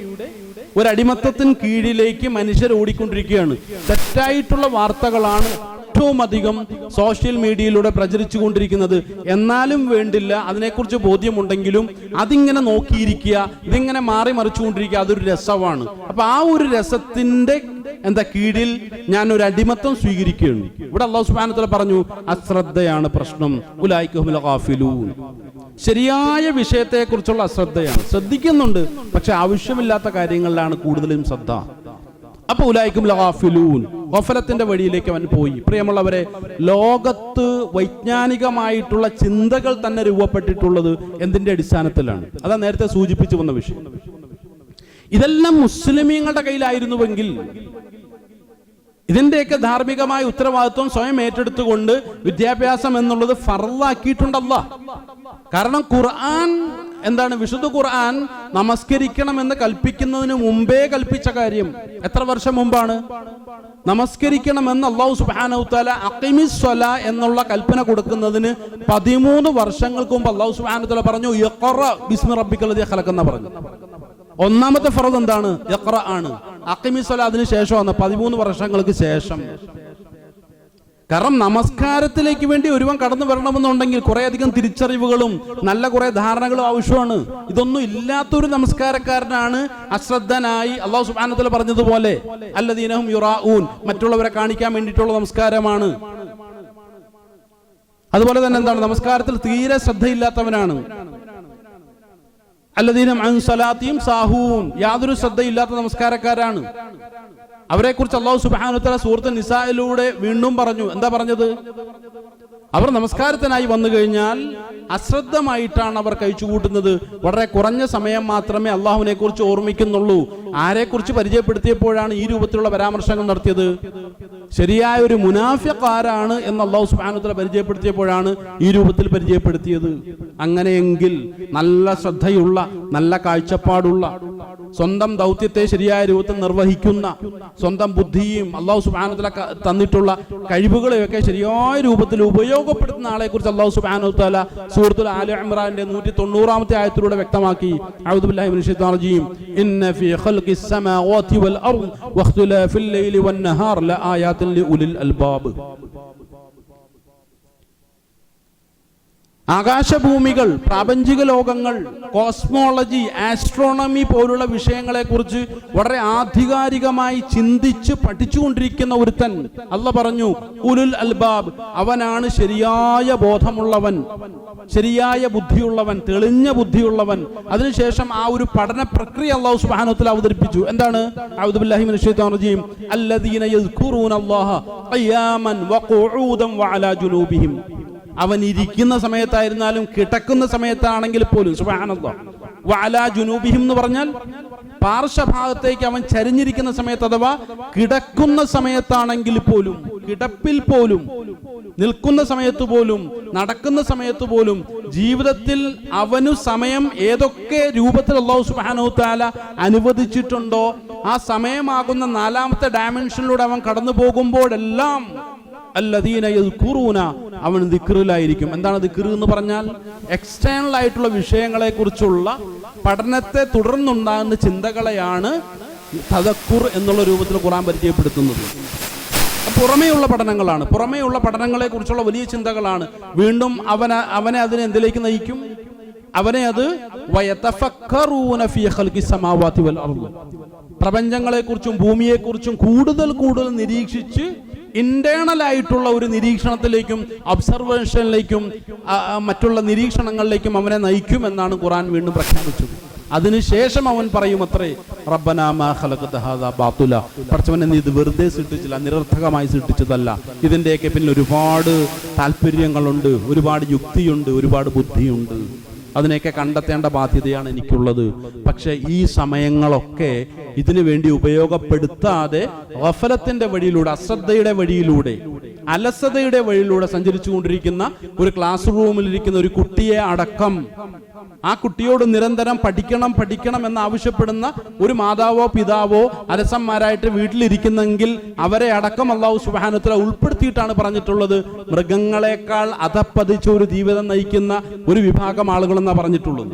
ഒരടിമത്തത്തിന് കീഴിലേക്ക് മനുഷ്യർ ഓടിക്കൊണ്ടിരിക്കുകയാണ്. തെറ്റായിട്ടുള്ള വാർത്തകളാണ് ഏറ്റവും അധികം സോഷ്യൽ മീഡിയയിലൂടെ പ്രചരിച്ചു കൊണ്ടിരിക്കുന്നത്. എന്നാലും വേണ്ടില്ല, അതിനെക്കുറിച്ച് ബോധ്യമുണ്ടെങ്കിലും അതിങ്ങനെ നോക്കിയിരിക്കുക, ഇതിങ്ങനെ മാറി മറിച്ചുകൊണ്ടിരിക്കുക, അതൊരു രസമാണ്. അപ്പൊ ആ ഒരു രസത്തിന്റെ കീഴിൽ ഞാൻ ഒരു അടിമത്തം സ്വീകരിക്കുകയാണ്. ഇവിടെ അല്ലാഹു സുബ്ഹാനഹു വ തആല പറഞ്ഞു, അശ്രദ്ധയാണ് പ്രശ്നം. ഉലൈകഹുൽ ഗാഫിലൂൻ, ശരിയായ വിഷയത്തെക്കുറിച്ചുള്ള അശ്രദ്ധയാണ്. ശ്രദ്ധിക്കുന്നുണ്ട്, പക്ഷെ ആവശ്യമില്ലാത്ത കാര്യങ്ങളിലാണ് കൂടുതലും ശ്രദ്ധ. അപ്പൊ ഉലൈകും ലഗാഫിലൂൻ, ഗഫലത്തിന്റെ വഴിയിലേക്ക് അവൻ പോയി. പ്രിയമുള്ളവരെ, ലോകത്ത് വൈജ്ഞാനികമായിട്ടുള്ള ചിന്തകൾ തന്നെ രൂപപ്പെട്ടിട്ടുള്ളത് എന്തിന്റെ അടിസ്ഥാനത്തിലാണ്? അതാ നേരത്തെ സൂചിപ്പിച്ചു വന്ന വിഷയം. ഇതെല്ലാം മുസ്ലിമീങ്ങളുടെ കയ്യിലായിരുന്നുവെങ്കിൽ ഇതിന്റെയൊക്കെ ധാർമ്മികമായ ഉത്തരവാദിത്വം സ്വയം ഏറ്റെടുത്തുകൊണ്ട് വിദ്യാഭ്യാസം എന്നുള്ളത് ഫർളാക്കിയിട്ടുണ്ടല്ല. കാരണം ഖുർആൻ എന്താണ്? വിശുദ്ധ ഖുർആൻ നമസ്കരിക്കണമെന്ന് കൽപ്പിക്കുന്നതിന് മുമ്പേ കൽപ്പിച്ച കാര്യം എത്ര വർഷം മുമ്പാണ്? നമസ്കരിക്കണമെന്ന് അല്ലാഹു സുബ്ഹാനഹു വ തആല അഖീമിസ് സ്വലാ എന്നുള്ള കൽപ്പന കൊടുക്കുന്നതിന് 13 വർഷങ്ങൾക്ക് മുമ്പ് അല്ലാഹു സുബ്ഹാനഹു വ തആല പറഞ്ഞു, ഇഖ്റ ബിസ്മി റബ്ബിക്കൽ ലദീ ഖലഖ എന്ന് പറഞ്ഞു. ഒന്നാമത്തെ ഫർദ് എന്താണ്? ഇഖ്റ ആണ്. അഖീമിസ് സ്വലാ അതിന് ശേഷമാണ്, 13 വർഷങ്ങൾക്ക് ശേഷം. കാരണം നമസ്കാരത്തിലേക്ക് വേണ്ടി ഒരുവൻ കടന്നു വരണമെന്നുണ്ടെങ്കിൽ കുറെ അധികം തിരിച്ചറിവുകളും നല്ല കുറെ ധാരണകളും ആവശ്യമാണ്. ഇതൊന്നും ഇല്ലാത്തൊരു നമസ്കാരക്കാരനാണ് അശ്രദ്ധനായി അല്ലാഹു സുബ്ഹാനഹു വ തആല പറഞ്ഞതുപോലെ അല്ലദീനഹും യുറാഊൻ, മറ്റുള്ളവരെ കാണിക്കാൻ വേണ്ടിയിട്ടുള്ള നമസ്കാരമാണ്. അതുപോലെ തന്നെ എന്താണ്? നമസ്കാരത്തിൽ തീരെ ശ്രദ്ധയില്ലാത്തവനാണ്. അല്ലദീന അൻ സലാത്തിഹിം സാഹൂൻ, യാതൊരു ശ്രദ്ധയില്ലാത്ത നമസ്കാരക്കാരാണ്. അവരെ കുറിച്ച് അല്ലാഹു സുബ്ഹാനഹു വ തആല സൂറത്തുൽ നിസായിലൂടെ വീണ്ടും പറഞ്ഞു. എന്താ പറഞ്ഞത്? അവർ നമസ്കാരത്തിനായി വന്നു കഴിഞ്ഞാൽ അശ്രദ്ധമായിട്ടാണ് അവർ കഴിച്ചുകൂട്ടുന്നത്. വളരെ കുറഞ്ഞ സമയം മാത്രമേ അള്ളാഹുവിനെ കുറിച്ച് ഓർമ്മിക്കുന്നുള്ളൂ. ആരെക്കുറിച്ച് പരിചയപ്പെടുത്തിയപ്പോഴാണ് ഈ രൂപത്തിലുള്ള പരാമർശങ്ങൾ നടത്തിയത്? ശരിയായ ഒരു മുനാഫിഖ് ആരാണ് എന്ന് അല്ലാഹു സുബ്ഹാനഹു വ തആല പരിചയപ്പെടുത്തിയപ്പോഴാണ് ഈ രൂപത്തിൽ പരിചയപ്പെടുത്തിയത്. അങ്ങനെയെങ്കിൽ നല്ല ശ്രദ്ധയുള്ള, നല്ല കാഴ്ചപ്പാടുള്ള, സ്വന്തം ദൗത്യത്തെ ശരിയായ രൂപത്തിൽ നിർവഹിക്കുന്ന, സ്വന്തം ബുദ്ധിയും അല്ലാഹു സുബ്ഹാനഹു വ തആല തന്നിട്ടുള്ള കഴിവുകളെയൊക്കെ ശരിയായ രൂപത്തിൽ ഉപയോഗപ്പെടുത്തുന്ന ആളെ കുറിച്ച് അല്ലാഹു സുബ്ഹാനഹു വ തആല സൂറത്തുൽ ആലി ഇംറാന്റെ 190-ാമത്തെ ആയത്തിലൂടെ വ്യക്തമാക്കി. അഊദു ബില്ലാഹി മിനശ് ശൈത്വാനിർ റജീം. ഇന്ന ഫീ ഖൽഖിസ് സമാവാതി വൽ അർദ് വഖ്തിലാഫിൽ ലൈലി വൻ നഹാർ ലആയാതിൻ ലിഉലിൽ അൽബാബ്. ആകാശഭൂമികൾ, പ്രാപഞ്ചിക ലോകങ്ങൾ, കോസ്മോളജി, ആസ്ട്രോണമി പോലുള്ള വിഷയങ്ങളെ കുറിച്ച് വളരെ ആധികാരികമായി ചിന്തിച്ച് പഠിച്ചുകൊണ്ടിരിക്കുന്ന ഒരുത്തൻ, അല്ലാഹ് പറഞ്ഞു ഉലുൽ അൽബാബ്, അവനാണ് ശരിയായ ബോധമുള്ളവൻ, ശരിയായ ബുദ്ധിയുള്ളവൻ, തെളിഞ്ഞ ബുദ്ധിയുള്ളവൻ. അതിനുശേഷം ആ ഒരു പഠന പ്രക്രിയ അല്ലാഹു സുബ്ഹാനഹു വ തആല അവതരിപ്പിച്ചു. എന്താണ്? അഊദു ബില്ലാഹി മിനശ് ശൈത്വാനിർ റജീം. അല്ലദീന യസ്കുറൂനല്ലാഹ ഖിയാമൻ വഖുഊദൻ വഅലാ ജുനൂബിഹിം. അവൻ ഇരിക്കുന്ന സമയത്തായിരുന്നാലും കിടക്കുന്ന സമയത്താണെങ്കിൽ പോലും, സുബ്ഹാനല്ലാഹ്, വഅലാ ജുനൂബിഹിം എന്ന് പറഞ്ഞാൽ പാർശ്വഭാഗത്തേക്ക് അവൻ ചരിഞ്ഞിരിക്കുന്ന സമയത്ത്, അഥവാ കിടക്കുന്ന സമയത്താണെങ്കിൽ പോലും, കിടപ്പിൽ പോലും, നിൽക്കുന്ന സമയത്ത് പോലും, നടക്കുന്ന സമയത്ത് പോലും, ജീവിതത്തിൽ അവനു സമയം ഏതൊക്കെ രൂപത്തിൽ അല്ലാഹു സുബ്ഹാനഹു വ തആല അനുവദിച്ചിട്ടുണ്ടോ ആ സമയമാകുന്ന 4ാമത്തെ ഡയമെൻഷനിലൂടെ അവൻ കടന്നു പോകുമ്പോഴെല്ലാം അല്ലദീന യസ്കുറൂന, അവൻ ദിക്റിലായിരിക്കും. എന്താണ് ദിക്ർ എന്ന് പറഞ്ഞാൽ? എക്സ്റ്റേണൽ ആയിട്ടുള്ള വിഷയങ്ങളെ കുറിച്ചുള്ള പഠനത്തെ തുടർന്നുണ്ടാകുന്ന ചിന്തകളെയാണ് തദക്കുർ എന്നുള്ള രൂപത്തിൽ ഖുർആൻ പരിചയപ്പെടുത്തുന്നത്. പുറമേയുള്ള പഠനങ്ങളാണ്, പുറമേയുള്ള പഠനങ്ങളെ കുറിച്ചുള്ള വലിയ ചിന്തകളാണ്. വീണ്ടും അവനെ അതിനെ എന്തിലേക്ക് നയിക്കും? അവനെ അത് വയതഫക്കറൂന ഫീ ഖൽഖിസ് സമാവാതി വൽ അർദ്, പ്രപഞ്ചങ്ങളെക്കുറിച്ചും ഭൂമിയെക്കുറിച്ചും കൂടുതൽ കൂടുതൽ നിരീക്ഷിച്ച് ഇന്റേണൽ ആയിട്ടുള്ള ഒരു നിരീക്ഷണത്തിലേക്കും ഒബ്സർവേഷനിലേക്കും മറ്റുള്ള നിരീക്ഷണങ്ങളിലേക്കും അവനെ നയിക്കും എന്നാണ് ഖുർആൻ വീണ്ടും പ്രഖ്യാപിച്ചത്. അതിനുശേഷം അവൻ പറയും അത്രേ, റബ്ബനാ മാ ഖലഖത ഹാദാ ബാതുല, പടച്ചവനെ നീ ഇത് വെറുതെ സൃഷ്ടിച്ചില്ല, നിരർത്ഥകമായി സൃഷ്ടിച്ചതല്ല. ഇതിൻ്റെയൊക്കെ പിന്നിൽ ഒരുപാട് താല്പര്യങ്ങളുണ്ട്, ഒരുപാട് യുക്തിയുണ്ട്, ഒരുപാട് ബുദ്ധിയുണ്ട്. അതിനെയൊക്കെ കണ്ടെത്തേണ്ട ബാധ്യതയാണ് എനിക്കുള്ളത്. പക്ഷെ ഈ സമയങ്ങളൊക്കെ ഇതിനു വേണ്ടി ഉപയോഗപ്പെടുത്താതെ ഗഫലത്തിന്റെ വഴിയിലൂടെ, അശ്രദ്ധയുടെ വഴിയിലൂടെ, അലസതയുടെ വഴിയിലൂടെ സഞ്ചരിച്ചു കൊണ്ടിരിക്കുന്ന ഒരു ക്ലാസ് റൂമിലിരിക്കുന്ന ഒരു കുട്ടിയെ അടക്കം, ആ കുട്ടിയോട് നിരന്തരം പഠിക്കണം പഠിക്കണം എന്ന് ആവശ്യപ്പെടുന്ന ഒരു മാതാവോ പിതാവോ അലസന്മാരായിട്ട് വീട്ടിലിരിക്കുന്നെങ്കിൽ അവരെ അടക്കം അല്ലാഹു സുബ്ഹാനഹു വ തആല ഉൾപ്പെടുത്തിയിട്ടാണ് പറഞ്ഞിട്ടുള്ളത് മൃഗങ്ങളെക്കാൾ അധപ്പതിച്ച ഒരു ജീവിതം നയിക്കുന്ന ഒരു വിഭാഗം ആളുകളെന്നാണ് പറഞ്ഞിട്ടുള്ളത്.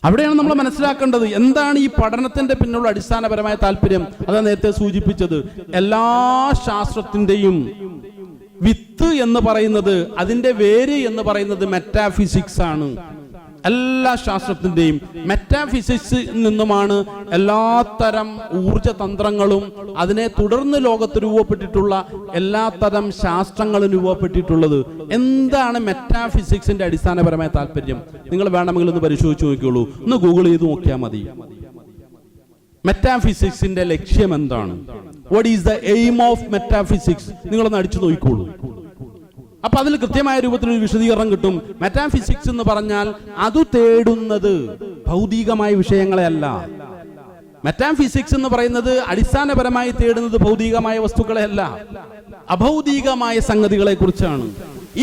അവിടെയാണ് നമ്മൾ മനസ്സിലാക്കേണ്ടത് എന്താണ് ഈ പഠനത്തിന്റെ പിന്നിലുള്ള അടിസ്ഥാനപരമായ താല്പര്യം. അതാ നേരത്തെ സൂചിപ്പിച്ചത്, എല്ലാ ശാസ്ത്രത്തിന്റെയും വിത്ത് എന്ന് പറയുന്നത്, അതിന്റെ വേര് എന്ന് പറയുന്നത് മെറ്റാഫിസിക്സ് ആണ്. എല്ലാ ശാസ്ത്രത്തിന്റെയും മെറ്റാഫിസിക്സിൽ നിന്നുമാണ് എല്ലാത്തരം ഊർജതന്ത്രങ്ങളും അതിനെ തുടർന്ന് ലോകത്ത് രൂപപ്പെട്ടിട്ടുള്ള എല്ലാത്തരം ശാസ്ത്രങ്ങളും രൂപപ്പെട്ടിട്ടുള്ളത്. എന്താണ് മെറ്റാഫിസിക്സിന്റെ അടിസ്ഥാനപരമായ താല്പര്യം? നിങ്ങൾ വേണമെങ്കിൽ ഒന്ന് പരിശോധിച്ച് നോക്കിയോളൂ, ഒന്ന് ഗൂഗിൾ ചെയ്ത് നോക്കിയാൽ മതി. മെറ്റാഫിസിക്സിന്റെ ലക്ഷ്യം എന്താണ്? What is the aim of metaphysics? നിങ്ങളൊന്ന് അടിച്ചു നോക്കിക്കോളൂ. അപ്പൊ അതിൽ കൃത്യമായ രൂപത്തിൽ ഒരു വിശദീകരണം കിട്ടും. മെറ്റാഫിസിക്സ് എന്ന് പറഞ്ഞാൽ അത് തേടുന്നത് ഭൗതികമായ വിഷയങ്ങളെ അല്ല. മെറ്റാഫിസിക്സ് എന്ന് പറയുന്നത് അടിസ്ഥാനപരമായി തേടുന്നത് ഭൗതികമായ വസ്തുക്കളെ അല്ല, അഭൗതികമായ സംഗതികളെ കുറിച്ചാണ്.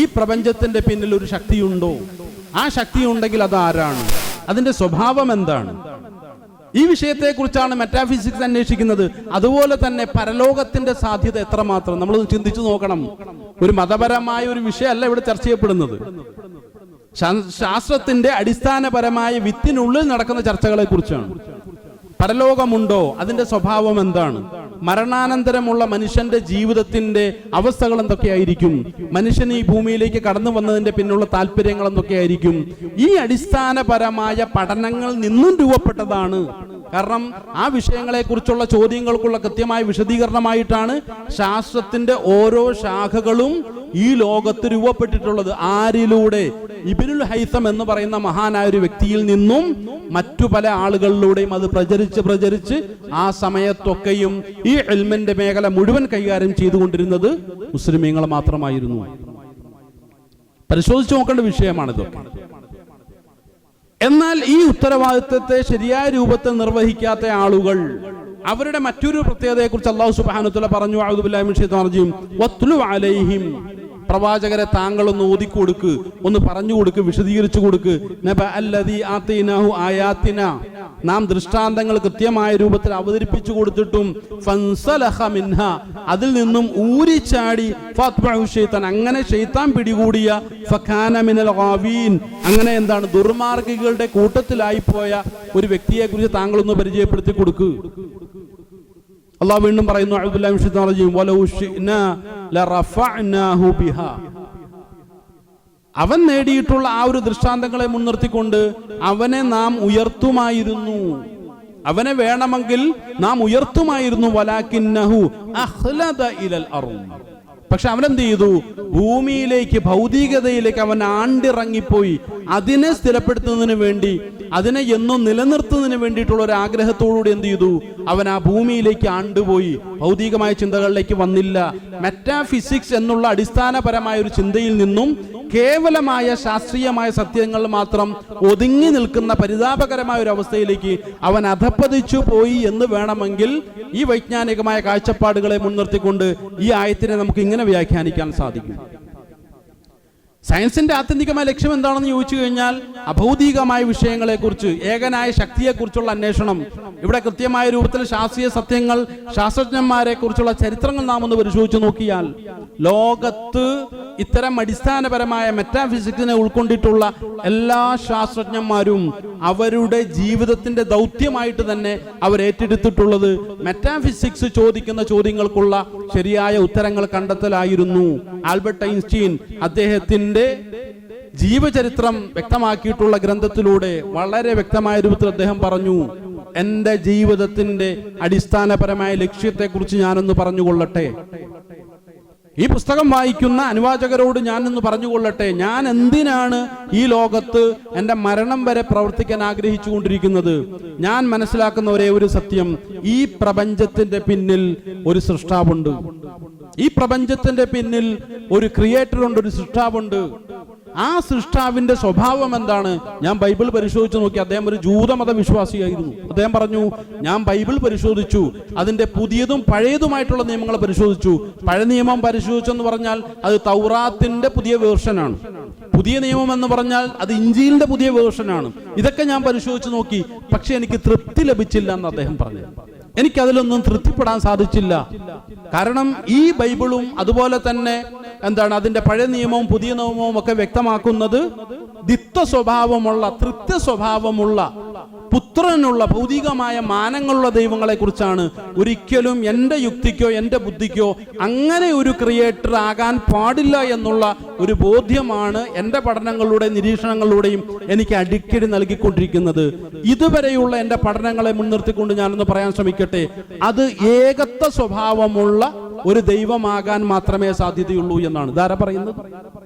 ഈ പ്രപഞ്ചത്തിന്റെ പിന്നിൽ ഒരു ശക്തിയുണ്ടോ? ആ ശക്തി ഉണ്ടെങ്കിൽ അത് ആരാണ്? അതിന്റെ സ്വഭാവം എന്താണ്? ഈ വിഷയത്തെക്കുറിച്ചാണ് മെറ്റാഫിസിക്സ് അന്വേഷിക്കുന്നത്. അതുപോലെ തന്നെ പരലോകത്തിന്റെ സാധ്യത എത്രമാത്രം നമ്മൾ ചിന്തിച്ചു നോക്കണം. ഒരു മതപരമായ ഒരു വിഷയമല്ല ഇവിടെ ചർച്ച ചെയ്യപ്പെടുന്നത്. ശാസ്ത്രത്തിന്റെ അടിസ്ഥാനപരമായ വിത്തിനുള്ളിൽ നടക്കുന്ന ചർച്ചകളെ കുറിച്ചാണ്. പരലോകമുണ്ടോ? അതിന്റെ സ്വഭാവം എന്താണ്? മരണാനന്തരമുള്ള മനുഷ്യന്റെ ജീവിതത്തിന്റെ അവസ്ഥകൾ എന്തൊക്കെയായിരിക്കും? മനുഷ്യൻ ഈ ഭൂമിയിലേക്ക് കടന്നു വന്നതിന്റെ പിന്നിലുള്ള താല്പര്യങ്ങൾ എന്തൊക്കെയായിരിക്കും? ഈ അടിസ്ഥാനപരമായ പഠനങ്ങളിൽ നിന്നും രൂപപ്പെട്ടതാണ് കാരണം ആ വിഷയങ്ങളെക്കുറിച്ചുള്ള ചോദ്യങ്ങൾക്കുള്ള കൃത്യമായ വിശദീകരണമായിട്ടാണ് ശാസ്ത്രത്തിന്റെ ഓരോ ശാഖകളും ഈ ലോകത്ത് രൂപപ്പെട്ടിട്ടുള്ളത്. ആരിലൂടെ? ഇബ്നുൽ ഹൈസം എന്ന് പറയുന്ന മഹാനായ ഒരു വ്യക്തിയിൽ നിന്നും മറ്റു പല ആളുകളിലൂടെയും അത് പ്രചരിച്ച് ആ സമയത്തൊക്കെയും ഈ ഇൽമിന്റെ മേഖല മുഴുവൻ കൈകാര്യം ചെയ്തുകൊണ്ടിരുന്നത് മുസ്ലിമീങ്ങൾ മാത്രമായിരുന്നു. പരിശോധിച്ചു നോക്കേണ്ട വിഷയമാണിതൊക്കെ. എന്നാൽ ഈ ഉത്തരവാദിത്വത്തെ ശരിയായ രൂപത്തിൽ നിർവഹിക്കാത്ത ആളുകൾ, അവരുടെ മറ്റൊരു പ്രത്യേകതയെക്കുറിച്ച് അല്ലാഹു സുബ്ഹാനഹു വ തആല പറഞ്ഞു, അഊദു ബില്ലാഹി മിനശ് ശൈത്വാനിർ റജീം, വത്ലു അലൈഹിം, പ്രവാചകരെ താങ്കളൊന്ന് ഓതിക്കൊടുക്ക്, ഒന്ന് പറഞ്ഞു കൊടുക്ക്, വിശദീകരിച്ചു കൊടുക്ക്. നബ അല്ലദീ ആതീനാഹു ആയാതിന, നാം ദൃഷ്ടാന്തങ്ങൾ കൃത്യമായ രൂപത്തിൽ അവതരിപ്പിച്ചു കൊടുത്തിട്ടും ഫൻസലഖ മിൻഹ, അതിൽ നിന്നും ഊരിച്ചാടി, ഫത്ബഉ ശൈത്താൻ, അങ്ങനെ ശൈത്താൻ പിടികൂടിയ, ഫകാന മിനൽ ഗാവീൻ, അങ്ങനെ എന്താണ് ദുർമാർഗ്ഗികളുടെ കൂട്ടത്തിലായി പോയ ഒരു വ്യക്തിയെ കുറിച്ച് താങ്കളൊന്ന് പരിചയപ്പെടുത്തി കൊടുക്ക്. അല്ലാഹു വീണ്ടും പറയുന്നു, അഊദു ബില്ലാഹി മിനശ് ശൈത്വാനിർ റജീം, വലൗ ശിഅ്നാ ലറഫഅനാഹു ബിഹാ, അവൻ നേടിയിട്ടുള്ള ആ ഒരു ദൃഷ്ടാന്തങ്ങളെ മുൻനിർത്തിക്കൊണ്ട് അവനെ നാം ഉയർത്തുമായിരുന്നു, അവനെ വേണമെങ്കിൽ നാം ഉയർത്തുമായിരുന്നു. വലാകിന്നഹു അഖ്ലദ ഇലൽ അർദ്, പക്ഷെ അവനെന്ത് ചെയ്തു? ഭൂമിയിലേക്ക്, ഭൗതികതയിലേക്ക് അവൻ ആണ്ടിറങ്ങിപ്പോയി. അതിനെ സ്ഥിരപ്പെടുത്തുന്നതിന് വേണ്ടി, അതിനെ എന്നും നിലനിർത്തുന്നതിന് വേണ്ടിയിട്ടുള്ള ഒരു ആഗ്രഹത്തോടുകൂടി എന്ത് ചെയ്തു? അവൻ ആ ഭൂമിയിലേക്ക് ആണ്ടുപോയി, ഭൗതികമായ ചിന്തകളിലേക്ക് വന്നില്ല. മെറ്റാഫിസിക്സ് എന്നുള്ള അടിസ്ഥാനപരമായ ഒരു ചിന്തയിൽ നിന്നും കേവലമായ ശാസ്ത്രീയമായ സത്യങ്ങൾ മാത്രം ഒതുങ്ങി നിൽക്കുന്ന പരിതാപകരമായ ഒരു അവസ്ഥയിലേക്ക് അവൻ അധപ്പതിച്ചു പോയി എന്ന് വേണമെങ്കിൽ ഈ വൈജ്ഞാനികമായ കാഴ്ചപ്പാടുകളെ മുൻനിർത്തിക്കൊണ്ട് ഈ ആയത്തിനെ നമുക്ക് ഇങ്ങനെ വ്യാഖ്യാനിക്കാൻ സാധിക്കും. സയൻസിന്റെ ആത്യന്തികമായ ലക്ഷ്യം എന്താണെന്ന് ചോദിച്ചു കഴിഞ്ഞാൽ അഭൗതികമായ വിഷയങ്ങളെക്കുറിച്ച്, ഏകനായ ശക്തിയെക്കുറിച്ചുള്ള അന്വേഷണം. ഇവിടെ കൃത്യമായ രൂപത്തിൽ ശാസ്ത്രീയ സത്യങ്ങൾ, ശാസ്ത്രജ്ഞന്മാരെ കുറിച്ചുള്ള ചരിത്രങ്ങൾ നാം ഒന്ന് പരിശോധിച്ചു നോക്കിയാൽ ലോകത്ത് ഇത്തരം അടിസ്ഥാനപരമായ മെറ്റാഫിസിക്സിനെ ഉൾക്കൊണ്ടിട്ടുള്ള എല്ലാ ശാസ്ത്രജ്ഞന്മാരും അവരുടെ ജീവിതത്തിന്റെ ദൗത്യമായിട്ട് തന്നെ അവർ ഏറ്റെടുത്തിട്ടുള്ളത് മെറ്റാഫിസിക്സ് ചോദിക്കുന്ന ചോദ്യങ്ങൾക്കുള്ള ശരിയായ ഉത്തരങ്ങൾ കണ്ടെത്തലായിരുന്നു. ആൽബർട്ട് ഐൻസ്റ്റീൻ അദ്ദേഹത്തിന്റെ ജീവചരിത്രം വ്യക്തമാക്കിയിട്ടുള്ള ഗ്രന്ഥത്തിലൂടെ വളരെ വ്യക്തമായ രൂപത്തിൽ അദ്ദേഹം പറഞ്ഞു, എന്റെ ജീവിതത്തിന്റെ അടിസ്ഥാനപരമായ ലക്ഷ്യത്തെക്കുറിച്ച് ഞാനൊന്ന് പറഞ്ഞുകൊള്ളട്ടെ. ഈ പുസ്തകം വായിക്കുന്ന അനുവാചകരോട് ഞാനൊന്ന് പറഞ്ഞുകൊള്ളട്ടെ, ഞാൻ എന്തിനാണ് ഈ ലോകത്ത് എൻ്റെ മരണം വരെ പ്രവർത്തിക്കാൻ ആഗ്രഹിച്ചു കൊണ്ടിരിക്കുന്നത്? ഞാൻ മനസ്സിലാക്കുന്ന ഒരേ ഒരു സത്യം, ഈ പ്രപഞ്ചത്തിന്റെ പിന്നിൽ ഒരു സൃഷ്ടാവുണ്ട്, ഈ പ്രപഞ്ചത്തിന്റെ പിന്നിൽ ഒരു ക്രിയേറ്റർ ഉണ്ട്, ഒരു സൃഷ്ടാവുണ്ട്. ആ സൃഷ്ടാവിന്റെ സ്വഭാവം എന്താണ്? ഞാൻ ബൈബിൾ പരിശോധിച്ചു നോക്കി. അദ്ദേഹം ഒരു ജൂതമത വിശ്വാസിയായിരുന്നു. അദ്ദേഹം പറഞ്ഞു, ഞാൻ ബൈബിൾ പരിശോധിച്ചു, അതിന്റെ പുതിയതും പഴയതുമായിട്ടുള്ള നിയമങ്ങൾ പരിശോധിച്ചു. പഴയ നിയമം പരിശോധിച്ചെന്ന് പറഞ്ഞാൽ അത് തൗറാത്തിന്റെ പുതിയ വേർഷനാണ്. പുതിയ നിയമം എന്ന് പറഞ്ഞാൽ അത് ഇഞ്ചീലിന്റെ പുതിയ വേർഷനാണ്. ഇതൊക്കെ ഞാൻ പരിശോധിച്ചു നോക്കി, പക്ഷെ എനിക്ക് തൃപ്തി ലഭിച്ചില്ല എന്ന് അദ്ദേഹം പറഞ്ഞു. എനിക്കതിലൊന്നും തൃപ്തിപ്പെടാൻ സാധിച്ചില്ല. കാരണം ഈ ബൈബിളും അതുപോലെ തന്നെ അതിന്റെ പഴയ നിയമവും പുതിയ നിയമവും ഒക്കെ വ്യക്തമാക്കുന്നത് ദ്വിത്വ സ്വഭാവമുള്ള, തൃത്വ സ്വഭാവമുള്ള, പുത്രനുള്ള, ഭൗതികമായ മാനങ്ങളുള്ള ദൈവങ്ങളെ കുറിച്ചാണ്. ഒരിക്കലും എൻ്റെ യുക്തിക്കോ എൻ്റെ ബുദ്ധിക്കോ അങ്ങനെ ഒരു ക്രിയേറ്റർ ആകാൻ പാടില്ല എന്നുള്ള ഒരു ബോധ്യമാണ് എൻ്റെ പഠനങ്ങളിലൂടെയും നിരീക്ഷണങ്ങളിലൂടെയും എനിക്ക് അടിക്കടി നൽകിക്കൊണ്ടിരിക്കുന്നത്. ഇതുവരെയുള്ള എൻ്റെ പഠനങ്ങളെ മുൻനിർത്തിക്കൊണ്ട് ഞാനൊന്ന് പറയാൻ ശ്രമിക്കട്ടെ, അത് ഏകത്വ സ്വഭാവമുള്ള ഒരു ദൈവമാകാൻ മാത്രമേ സാധ്യതയുള്ളൂ എന്നാണ്. ഇതാരാ പറയുന്നത്?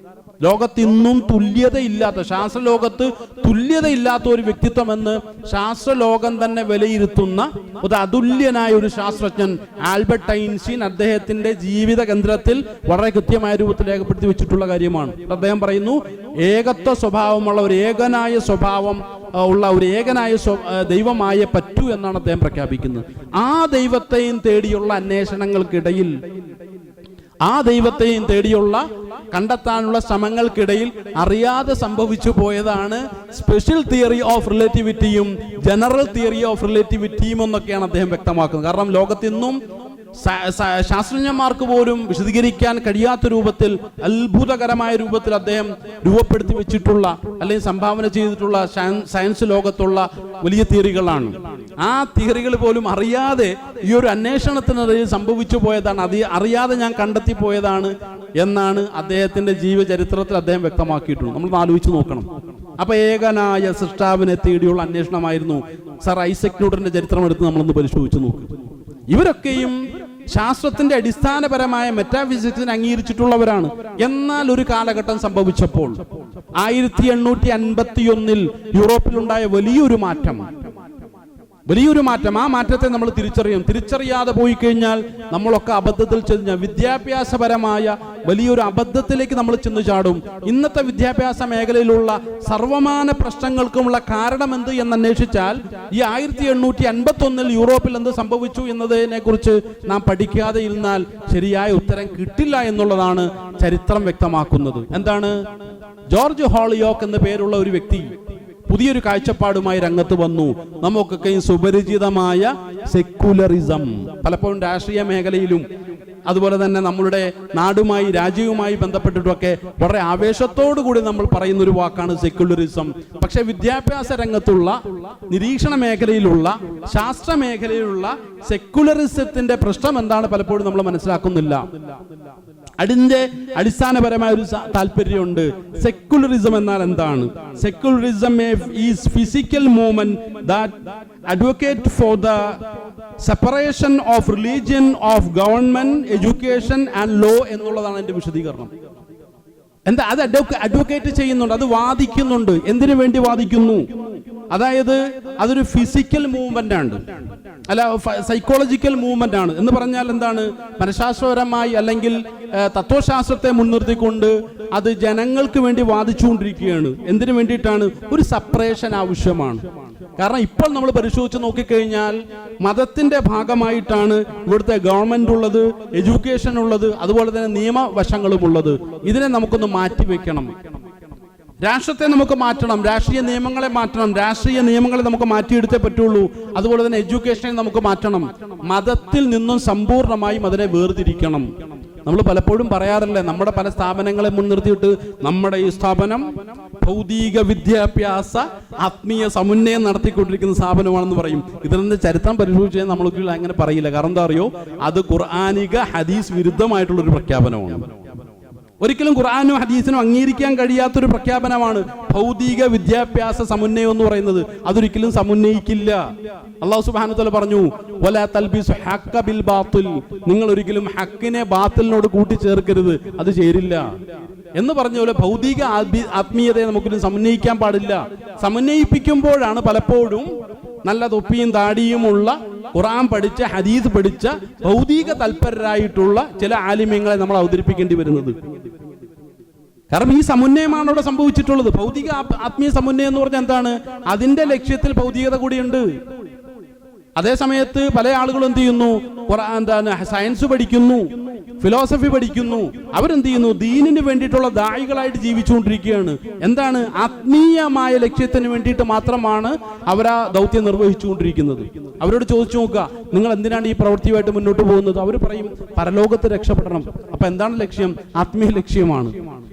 ലോകത്തിന്നും തുല്യതയില്ലാത്ത, ശാസ്ത്രലോകത്ത് തുല്യതയില്ലാത്ത ഒരു വ്യക്തിത്വം എന്ന് ശാസ്ത്രലോകം തന്നെ വിലയിരുത്തുന്ന ഒരു അതുല്യനായ ഒരു ശാസ്ത്രജ്ഞൻ ആൽബർട്ട് ഐൻസ്റ്റീൻ അദ്ദേഹത്തിന്റെ ജീവിത കേന്ദ്രത്തിൽ വളരെ കൃത്യമായ രൂപത്തിൽ രേഖപ്പെടുത്തി വെച്ചിട്ടുള്ള കാര്യമാണ്. അദ്ദേഹം പറയുന്നു, ഏകത്വ സ്വഭാവമുള്ള ഒരു ഏകനായ സ്വഭാവം ഉള്ള ഒരു ഏകനായ ദൈവമായ പറ്റൂ എന്നാണ് അദ്ദേഹം പ്രഖ്യാപിക്കുന്നത്. ആ ദൈവത്തെയും തേടിയുള്ള അന്വേഷണങ്ങൾക്കിടയിൽ, ആ ദൈവത്തെയും തേടിയുള്ള കണ്ടെത്താനുള്ള ശ്രമങ്ങൾക്കിടയിൽ അറിയാതെ സംഭവിച്ചു പോയതാണ് സ്പെഷ്യൽ തിയറി ഓഫ് റിലേറ്റിവിറ്റിയും ജനറൽ തിയറി ഓഫ് റിലേറ്റിവിറ്റിയും എന്നൊക്കെയാണ് അദ്ദേഹം വ്യക്തമാക്കുന്നത്. കാരണം ലോകത്തിന്നും ശാസ്ത്രജ്ഞന്മാർക്ക് പോലും വിശദീകരിക്കാൻ കഴിയാത്ത രൂപത്തിൽ, അത്ഭുതകരമായ രൂപത്തിൽ അദ്ദേഹം രൂപപ്പെടുത്തി വെച്ചിട്ടുള്ള അല്ലെങ്കിൽ സംഭാവന ചെയ്തിട്ടുള്ള സയൻസ് ലോകത്തുള്ള വലിയ തിയറികളാണ്. ആ തിയറികൾ പോലും അറിയാതെ ഈ ഒരു അന്വേഷണത്തിനിടയിൽ സംഭവിച്ചു പോയതാണ്, അറിയാതെ ഞാൻ കണ്ടെത്തി പോയതാണ് എന്നാണ് അദ്ദേഹത്തിന്റെ ജീവചരിത്രത്തിൽ അദ്ദേഹം വ്യക്തമാക്കിയിട്ടുള്ളത്. നമ്മൾ ആലോചിച്ച് നോക്കണം. അപ്പൊ ഏകനായ സൃഷ്ടാവിനെ തേടിയുള്ള അന്വേഷണമായിരുന്നു. സർ ഐസക് ന്യൂട്ടന്റെ ചരിത്രം എടുത്ത് നമ്മളൊന്ന് പരിശോധിച്ച് നോക്കും. ഇവരൊക്കെയും ശാസ്ത്രത്തിന്റെ അടിസ്ഥാനപരമായ മെറ്റാഫിസിക്സിനെ അംഗീകരിച്ചിട്ടുള്ളവരാണ്. എന്നാൽ ഒരു കാലഘട്ടം സംഭവിച്ചപ്പോൾ 1851 യൂറോപ്പിലുണ്ടായ വലിയൊരു മാറ്റം, ആ മാറ്റത്തെ നമ്മൾ തിരിച്ചറിയാതെ പോയി കഴിഞ്ഞാൽ നമ്മളൊക്കെ അബദ്ധത്തിൽ ചെന്ന് വിദ്യാഭ്യാസപരമായ വലിയൊരു അബദ്ധത്തിലേക്ക് നമ്മൾ ചെന്ന് ചാടും. ഇന്നത്തെ വിദ്യാഭ്യാസ മേഖലയിലുള്ള സർവമാന പ്രശ്നങ്ങൾക്കുമുള്ള കാരണം എന്ത് എന്നന്വേഷിച്ചാൽ ഈ 1851 യൂറോപ്പിൽ എന്ത് സംഭവിച്ചു എന്നതിനെ കുറിച്ച് നാം പഠിക്കാതെ ഇരുന്നാൽ ശരിയായ ഉത്തരം കിട്ടില്ല എന്നുള്ളതാണ് ചരിത്രം വ്യക്തമാക്കുന്നത്. എന്താണ്? ജോർജ് ഹോളിയോക്ക് എന്ന പേരുള്ള ഒരു വ്യക്തി പുതിയൊരു കാഴ്ചപ്പാടുമായി രംഗത്ത് വന്നു. നമുക്കൊക്കെ സുപരിചിതമായ സെക്യുലറിസം, പലപ്പോഴും രാഷ്ട്രീയ മേഖലയിലും അതുപോലെ തന്നെ നമ്മളുടെ നാടുമായി രാജ്യവുമായി ബന്ധപ്പെട്ടിട്ടൊക്കെ വളരെ ആവേശത്തോടു കൂടി നമ്മൾ പറയുന്ന ഒരു വാക്കാണ് സെക്യുലറിസം. പക്ഷെ വിദ്യാഭ്യാസ രംഗത്തുള്ള, നിരീക്ഷണ മേഖലയിലുള്ള, ശാസ്ത്ര മേഖലയിലുള്ള സെക്യുലറിസത്തിന്റെ പ്രശ്നം എന്താണ് പലപ്പോഴും നമ്മൾ മനസ്സിലാക്കുന്നില്ല. അതിന്റെ അടിസ്ഥാനപരമായ ഒരു താല്പര്യമുണ്ട്. സെക്യുലറിസം എന്നാൽ എന്താണ്? Secularism is physical movement that advocate for the separation of religion of government, education and law എന്നുള്ളതാണ് എന്റെ വിശദീകരണം. എന്താ അത് അഡ്വക്കേറ്റ് ചെയ്യുന്നുണ്ട്, അത് വാദിക്കുന്നുണ്ട്. എന്തിനു വേണ്ടി വാദിക്കുന്നു? അതായത് അതൊരു ഫിസിക്കൽ മൂവ്മെന്റ് ആണ്, അല്ല സൈക്കോളജിക്കൽ മൂവ്മെന്റ് ആണ്. എന്ന് പറഞ്ഞാൽ എന്താണ്? മനഃശാസ്ത്രപരമായി അല്ലെങ്കിൽ തത്വശാസ്ത്രത്തെ മുൻനിർത്തിക്കൊണ്ട് അത് ജനങ്ങൾക്ക് വേണ്ടി വാദിച്ചുകൊണ്ടിരിക്കുകയാണ്. എന്തിനു വേണ്ടിയിട്ടാണ്? ഒരു സെപ്പറേഷൻ ആവശ്യമാണ്. കാരണം ഇപ്പോൾ നമ്മൾ പരിശോധിച്ച് നോക്കിക്കഴിഞ്ഞാൽ മതത്തിന്റെ ഭാഗമായിട്ടാണ് ഇവിടുത്തെ ഗവൺമെന്റ് ഉള്ളത്, എഡ്യൂക്കേഷൻ ഉള്ളത്, അതുപോലെ തന്നെ നിയമവശങ്ങളും ഉള്ളത്. ഇതിനെ നമുക്കൊന്ന് മാറ്റിവെക്കണം. രാഷ്ട്രത്തെ നമുക്ക് മാറ്റണം, രാഷ്ട്രീയ നിയമങ്ങളെ മാറ്റണം, രാഷ്ട്രീയ നിയമങ്ങളെ നമുക്ക് മാറ്റിയെടുത്തേ പറ്റുള്ളൂ. അതുപോലെ തന്നെ എഡ്യൂക്കേഷനെ നമുക്ക് മാറ്റണം. മതത്തിൽ നിന്നും സമ്പൂർണ്ണമായും അതിനെ വേർതിരിക്കണം. നമ്മൾ പലപ്പോഴും പറയാറില്ലേ, നമ്മുടെ പല സ്ഥാപനങ്ങളെ മുൻനിർത്തിയിട്ട് നമ്മുടെ ഈ സ്ഥാപനം ഭൗതിക വിദ്യാഭ്യാസ ആത്മീയ സമന്വയം നടത്തിക്കൊണ്ടിരിക്കുന്ന സ്ഥാപനമാണെന്ന് പറയും. ഇതിന്റെ ചരിത്രം പരിശോധിച്ചാൽ നമ്മൾക്ക് അങ്ങനെ പറയില്ല. കാരണം എന്താ അറിയോ? അത് ഖുർആനിക ഹദീസ് വിരുദ്ധമായിട്ടുള്ളൊരു പ്രഖ്യാപനമാണ്. ഒരിക്കലും ഖുർആനും ഹദീസിനും അംഗീകരിക്കാൻ കഴിയാത്തൊരു പ്രഖ്യാപനമാണ് ഭൗതിക വിദ്യാഭ്യാസ സമന്വയം എന്ന് പറയുന്നത്. അതൊരിക്കലും സമന്വയിക്കില്ല. അല്ലാഹു സുബ്ഹാനഹു വ തആല പറഞ്ഞു, വലാ തൽബിസു ഹഖ്ക ബിൽ ബാത്തിൽ, നിങ്ങൾ ഒരിക്കലും ഹക്കിനെ ബാത്തിലിനോട് കൂട്ടിച്ചേർക്കരുത്, അത് ചേരില്ല എന്ന് പറഞ്ഞ പോലെ ഭൗതിക ആത്മീയതയെ നമുക്കൊരു സമന്വയിക്കാൻ പാടില്ല. സമന്വയിപ്പിക്കുമ്പോഴാണ് പലപ്പോഴും നല്ല തൊപ്പിയും താടിയുമുള്ള ഖുർആൻ പഠിച്ച, ഹദീസ് പഠിച്ച, ഭൗതിക തൽപരരായിട്ടുള്ള ചില ആലിമ്യങ്ങളെ നമ്മൾ അവതരിപ്പിക്കേണ്ടി വരുന്നത്. കാരണം ഈ സമന്വയമാണ് ഇവിടെ സംഭവിച്ചിട്ടുള്ളത്. ഭൗതിക ആത്മീയ സമന്വയം എന്ന് പറഞ്ഞാൽ എന്താണ്? അതിന്റെ ലക്ഷ്യത്തിൽ ഭൗതികത കൂടിയുണ്ട്. അതേ സമയത്ത് പല ആളുകളും എന്ത് ചെയ്യുന്നു? എന്താണ് സയൻസ് പഠിക്കുന്നു, ഫിലോസഫി പഠിക്കുന്നു. അവരെന്ത് ചെയ്യുന്നു? ദീനിന് വേണ്ടിയിട്ടുള്ള ദായികളായിട്ട് ജീവിച്ചുകൊണ്ടിരിക്കുകയാണ്. എന്താണ്? ആത്മീയമായ ലക്ഷ്യത്തിന് വേണ്ടിയിട്ട് മാത്രമാണ് അവരാ ദൗത്യം നിർവഹിച്ചുകൊണ്ടിരിക്കുന്നത്. അവരോട് ചോദിച്ചു നോക്കുക, നിങ്ങൾ എന്തിനാണ് ഈ പ്രവൃത്തിയുമായിട്ട് മുന്നോട്ട് പോകുന്നത്? അവർ പറയും, പരലോകത്ത് രക്ഷപ്പെടണം. അപ്പൊ എന്താണ് ലക്ഷ്യം? ആത്മീയ ലക്ഷ്യമാണ്.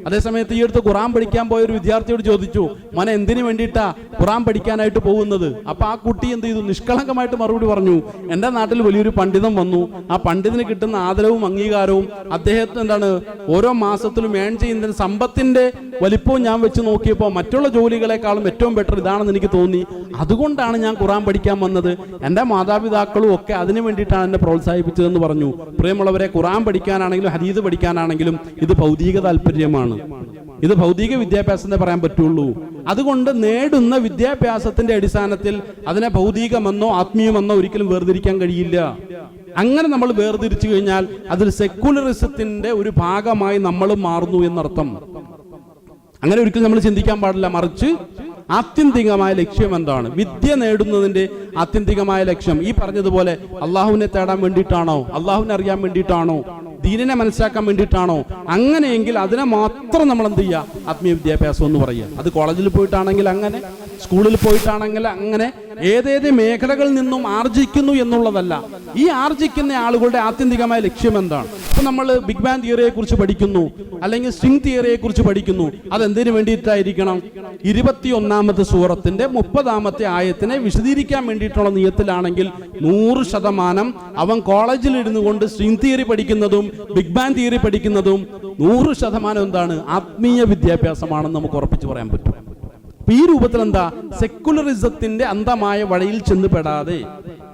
അതേസമയത്ത് ഈ അടുത്ത് ഖുർആൻ പഠിക്കാൻ പോയ ഒരു വിദ്യാർത്ഥിയോട് ചോദിച്ചു, മോനെ എന്തിനു വേണ്ടിയിട്ടാ ഖുർആൻ പഠിക്കാനായിട്ട് പോകുന്നത്? അപ്പൊ ആ കുട്ടി എന്ത് ചെയ്തു? നിഷ്കളങ്കമായിട്ട് മറുപടി പറഞ്ഞു, എന്റെ നാട്ടിൽ വലിയൊരു പണ്ഡിതൻ വന്നു, ആ പണ്ഡിതന് കിട്ടുന്ന ആദരവും അംഗീകാരവും അദ്ദേഹത്തിന് എന്താണ് ഓരോ മാസത്തിലും ഏൺ ചെയ്യുന്ന സമ്പത്തിന്റെ വലിപ്പവും ഞാൻ വെച്ച് നോക്കിയപ്പോൾ മറ്റുള്ള ജോലികളെക്കാളും ഏറ്റവും ബെറ്റർ ഇതാണെന്ന് എനിക്ക് തോന്നി. അതുകൊണ്ടാണ് ഞാൻ ഖുർആൻ പഠിക്കാൻ വന്നത്. എൻ്റെ മാതാപിതാക്കളും ഒക്കെ അതിനു വേണ്ടിയിട്ടാണ് എന്നെ പ്രോത്സാഹിപ്പിച്ചതെന്ന് പറഞ്ഞു. പ്രിയമുള്ളവരെ, ഖുർആൻ പഠിക്കാനാണെങ്കിലും ഹദീസ് പഠിക്കാനാണെങ്കിലും ഇത് ഭൗതിക താല്പര്യമാണ്. ഇത് ഭൗതിക വിദ്യാഭ്യാസത്തെ പറയാൻ പറ്റുള്ളൂ. അതുകൊണ്ട് നേടുന്ന വിദ്യാഭ്യാസത്തിന്റെ അടിസ്ഥാനത്തിൽ അതിനെ ഭൗതികമെന്നോ ആത്മീയമെന്നോ ഒരിക്കലും വേർതിരിക്കാൻ കഴിയില്ല. അങ്ങനെ നമ്മൾ വേർതിരിച്ചു കഴിഞ്ഞാൽ അതിൽ സെക്യുലറിസത്തിന്റെ ഒരു ഭാഗമായി നമ്മൾ മാറുന്നു എന്നർത്ഥം. അങ്ങനെ ഒരിക്കലും നമ്മൾ ചിന്തിക്കാൻ പാടില്ല. മറിച്ച് ആത്യന്തികമായ ലക്ഷ്യം എന്താണ്? വിദ്യ നേടുന്നതിന്റെ ആത്യന്തികമായ ലക്ഷ്യം ഈ പറഞ്ഞതുപോലെ അള്ളാഹുവിനെ തേടാൻ വേണ്ടിയിട്ടാണോ? അള്ളാഹുവിനെ അറിയാൻ വേണ്ടിയിട്ടാണോ? ദീനിനെ മനസ്സിലാക്കാൻ വേണ്ടിയിട്ടാണോ? അങ്ങനെയെങ്കിൽ അതിനെ മാത്രം നമ്മൾ എന്ത് ചെയ്യുക? ആത്മീയ വിദ്യാഭ്യാസം എന്ന് പറയുക. അത് കോളേജിൽ പോയിട്ടാണെങ്കിൽ അങ്ങനെ, സ്കൂളിൽ പോയിട്ടാണെങ്കിൽ അങ്ങനെ, ഏതേത് മേഖലകളിൽ നിന്നും ആർജിക്കുന്നു എന്നുള്ളതല്ല. ഈ ആർജിക്കുന്ന ആളുകളുടെ ആത്യന്തികമായ ലക്ഷ്യം എന്താണ്? ഇപ്പൊ നമ്മൾ ബിഗ് ബാങ് തിയറിയെ കുറിച്ച് പഠിക്കുന്നു, അല്ലെങ്കിൽ സ്ട്രിംഗ് തിയറിയെ കുറിച്ച് പഠിക്കുന്നു. അതെന്തിനു വേണ്ടിയിട്ടായിരിക്കണം? 21-ാമത്തെ സൂറത്തിന്റെ 30-ാമത്തെ ആയത്തിനെ വിശദീകരിക്കാൻ വേണ്ടിയിട്ടുള്ള നിയത്തിലാണെങ്കിൽ 100% അവൻ കോളേജിൽ ഇരുന്നു കൊണ്ട് സ്ട്രിംഗ് തിയറി പഠിക്കുന്നതും ബിഗ് ബാങ് തിയറി പഠിക്കുന്നതും 100% എന്താണ്? ആത്മീയ വിദ്യാഭ്യാസമാണെന്ന് നമുക്ക് ഉറപ്പിച്ചു പറയാൻ പറ്റും. ഈ രൂപത്തിൽ എന്താ? സെക്കുലറിസത്തിന്റെ അന്ധമായ വഴിയിൽ ചെന്ന് പെടാതെ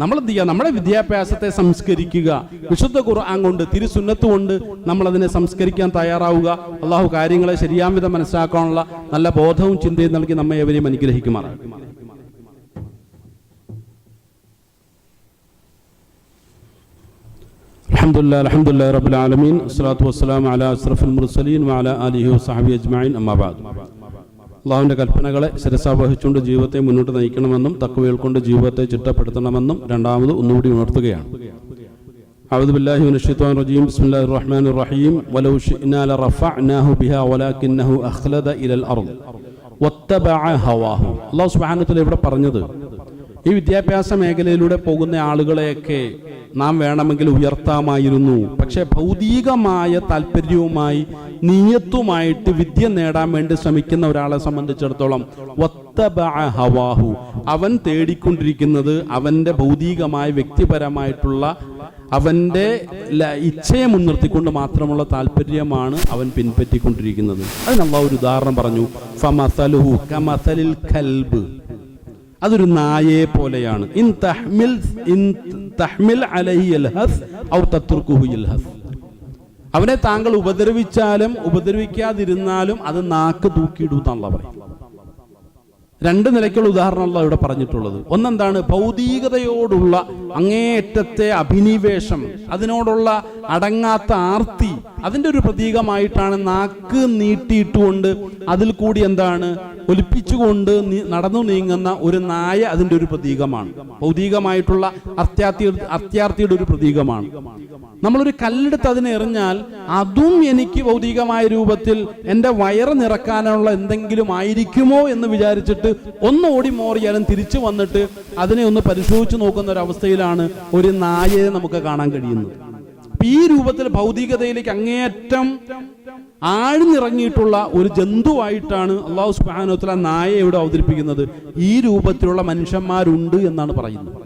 നമ്മൾ എന്ത് ചെയ്യുക? നമ്മുടെ വിദ്യാഭ്യാസത്തെ സംസ്കരിക്കുക. വിശുദ്ധ ഖുർആൻ കൊണ്ട്, തിരുസുന്നത്ത് കൊണ്ട് നമ്മൾ അതിനെ സംസ്കരിക്കാൻ തയ്യാറാവുക. അള്ളാഹു കാര്യങ്ങളെ ശരിയാം വിധം മനസ്സിലാക്കാനുള്ള നല്ല ബോധവും ചിന്തയും നൽകി നമ്മെ എവരെയും അനുഗ്രഹിക്കുമാറാണ്. അൽഹംദുലില്ലാഹി റബ്ബിൽ ആലമീൻ, വസ്സലാത്തു വസ്സലാമു അലാ അഷ്റഫിൽ മുർസലീൻ വഅലാ ആലിഹി വസഹ്ബിഹി അജ്മഈൻ. അമ്മാ ബഅദ്. അള്ളാഹുവിൻ്റെ കൽപ്പനകളെ ശിരസാവഹിച്ചുകൊണ്ട് ജീവിതത്തെ മുന്നോട്ട് നയിക്കണമെന്നും തഖ്വയിൽ കൊണ്ട് ജീവിതത്തെ ചിട്ടപ്പെടുത്തണമെന്നും രണ്ടാമത് ഒന്നുകൂടി ഉണർത്തുകയാണ്. അഊദു ബില്ലാഹി മിനശ് ശൈത്വാനിർ റജീം. ബിസ്മില്ലാഹിർ റഹ്മാനിർ റഹീം. വലൗ ശിഅ്നാ ലറഫഅനാഹു ബിഹാ വലാകിന്നഹു അഖ്ലദ ഇലൽ അർദ് വത്തബഅ ഹവാഹു. അല്ലാഹു സുബ്ഹാനഹു വ തആല ഇവിടെ പറഞ്ഞത്, ഈ വിദ്യാഭ്യാസ മേഖലയിലൂടെ പോകുന്ന ആളുകളെയൊക്കെ നാം വേണമെങ്കിൽ ഉയർത്താമായിരുന്നു. പക്ഷെ ഭൗതികമായ താല്പര്യവുമായി നിയത്തുമായിട്ട് വിദ്യ നേടാൻ വേണ്ടി ശ്രമിക്കുന്ന ഒരാളെ സംബന്ധിച്ചിടത്തോളം വത്തബഅ ഹവാഹു, അവൻ തേടിക്കൊണ്ടിരിക്കുന്നത് അവൻ്റെ ഭൗതികമായ വ്യക്തിപരമായിട്ടുള്ള അവൻ്റെ ഇച്ഛയെ മുൻനിർത്തിക്കൊണ്ട് മാത്രമുള്ള താല്പര്യമാണ് അവൻ പിൻപറ്റിക്കൊണ്ടിരിക്കുന്നത്. അതിന് അല്ലാഹു ഒരു ഉദാഹരണം പറഞ്ഞു, ഫമസലുഹു കമസലിൽ കൽബ്, അതൊരു നായയെ പോലെയാണ്. ഇൻ തഹ്മിൽ അലൈഹി യൽഹസ് ഔ തത്റുകുഹു യൽഹസ്. അവനെ താങ്കൾ ഉപദ്രവിച്ചാലും ഉപദ്രവിക്കാതിരുന്നാലും അത് നാക്ക് തൂക്കിയിടുമെന്നുള്ള പറയും. രണ്ട് നിലയ്ക്കുള്ള ഉദാഹരണമല്ല ഇവിടെ പറഞ്ഞിട്ടുള്ളത്. ഒന്നെന്താണ്? ഭൗതികതയോടുള്ള അങ്ങേയറ്റത്തെ അഭിനിവേശം, അതിനോടുള്ള അടങ്ങാത്ത ആർത്തി, അതിൻ്റെ ഒരു പ്രതീകമായിട്ടാണ് നാക്ക് നീട്ടിയിട്ടുകൊണ്ട് അതിൽ കൂടി എന്താണ് ഒലിപ്പിച്ചുകൊണ്ട് നടന്നു നീങ്ങുന്ന ഒരു നായ അതിൻ്റെ ഒരു പ്രതീകമാണ്. ഭൗതികമായിട്ടുള്ള അത്യാർത്തിയുടെ ഒരു പ്രതീകമാണ്. നമ്മളൊരു കല്ലെടുത്ത് അതിനെ എറിഞ്ഞാൽ അതും എനിക്ക് ഭൗതികമായ രൂപത്തിൽ എൻ്റെ വയറ് നിറക്കാനുള്ള എന്തെങ്കിലും ആയിരിക്കുമോ എന്ന് വിചാരിച്ചിട്ട് ഒന്ന് ഓടി മോറിയാലും തിരിച്ചു വന്നിട്ട് അതിനെ ഒന്ന് പരിശോധിച്ച് നോക്കുന്ന ഒരു അവസ്ഥയിലാണ് ഒരു നായയെ നമുക്ക് കാണാൻ കഴിയുന്നത്. ഈ രൂപത്തിൽ ഭൗതികതയിലേക്ക് അങ്ങേയറ്റം ആഴ്ന്നിറങ്ങിയിട്ടുള്ള ഒരു ജന്തുവായിട്ടാണ് അല്ലാഹു സുബ്ഹാനഹു വ തആല നായയെ ഇവിടെ അവതരിപ്പിക്കുന്നത്. ഈ രൂപത്തിലുള്ള മനുഷ്യന്മാരുണ്ട് എന്നാണ് പറയുന്നത്.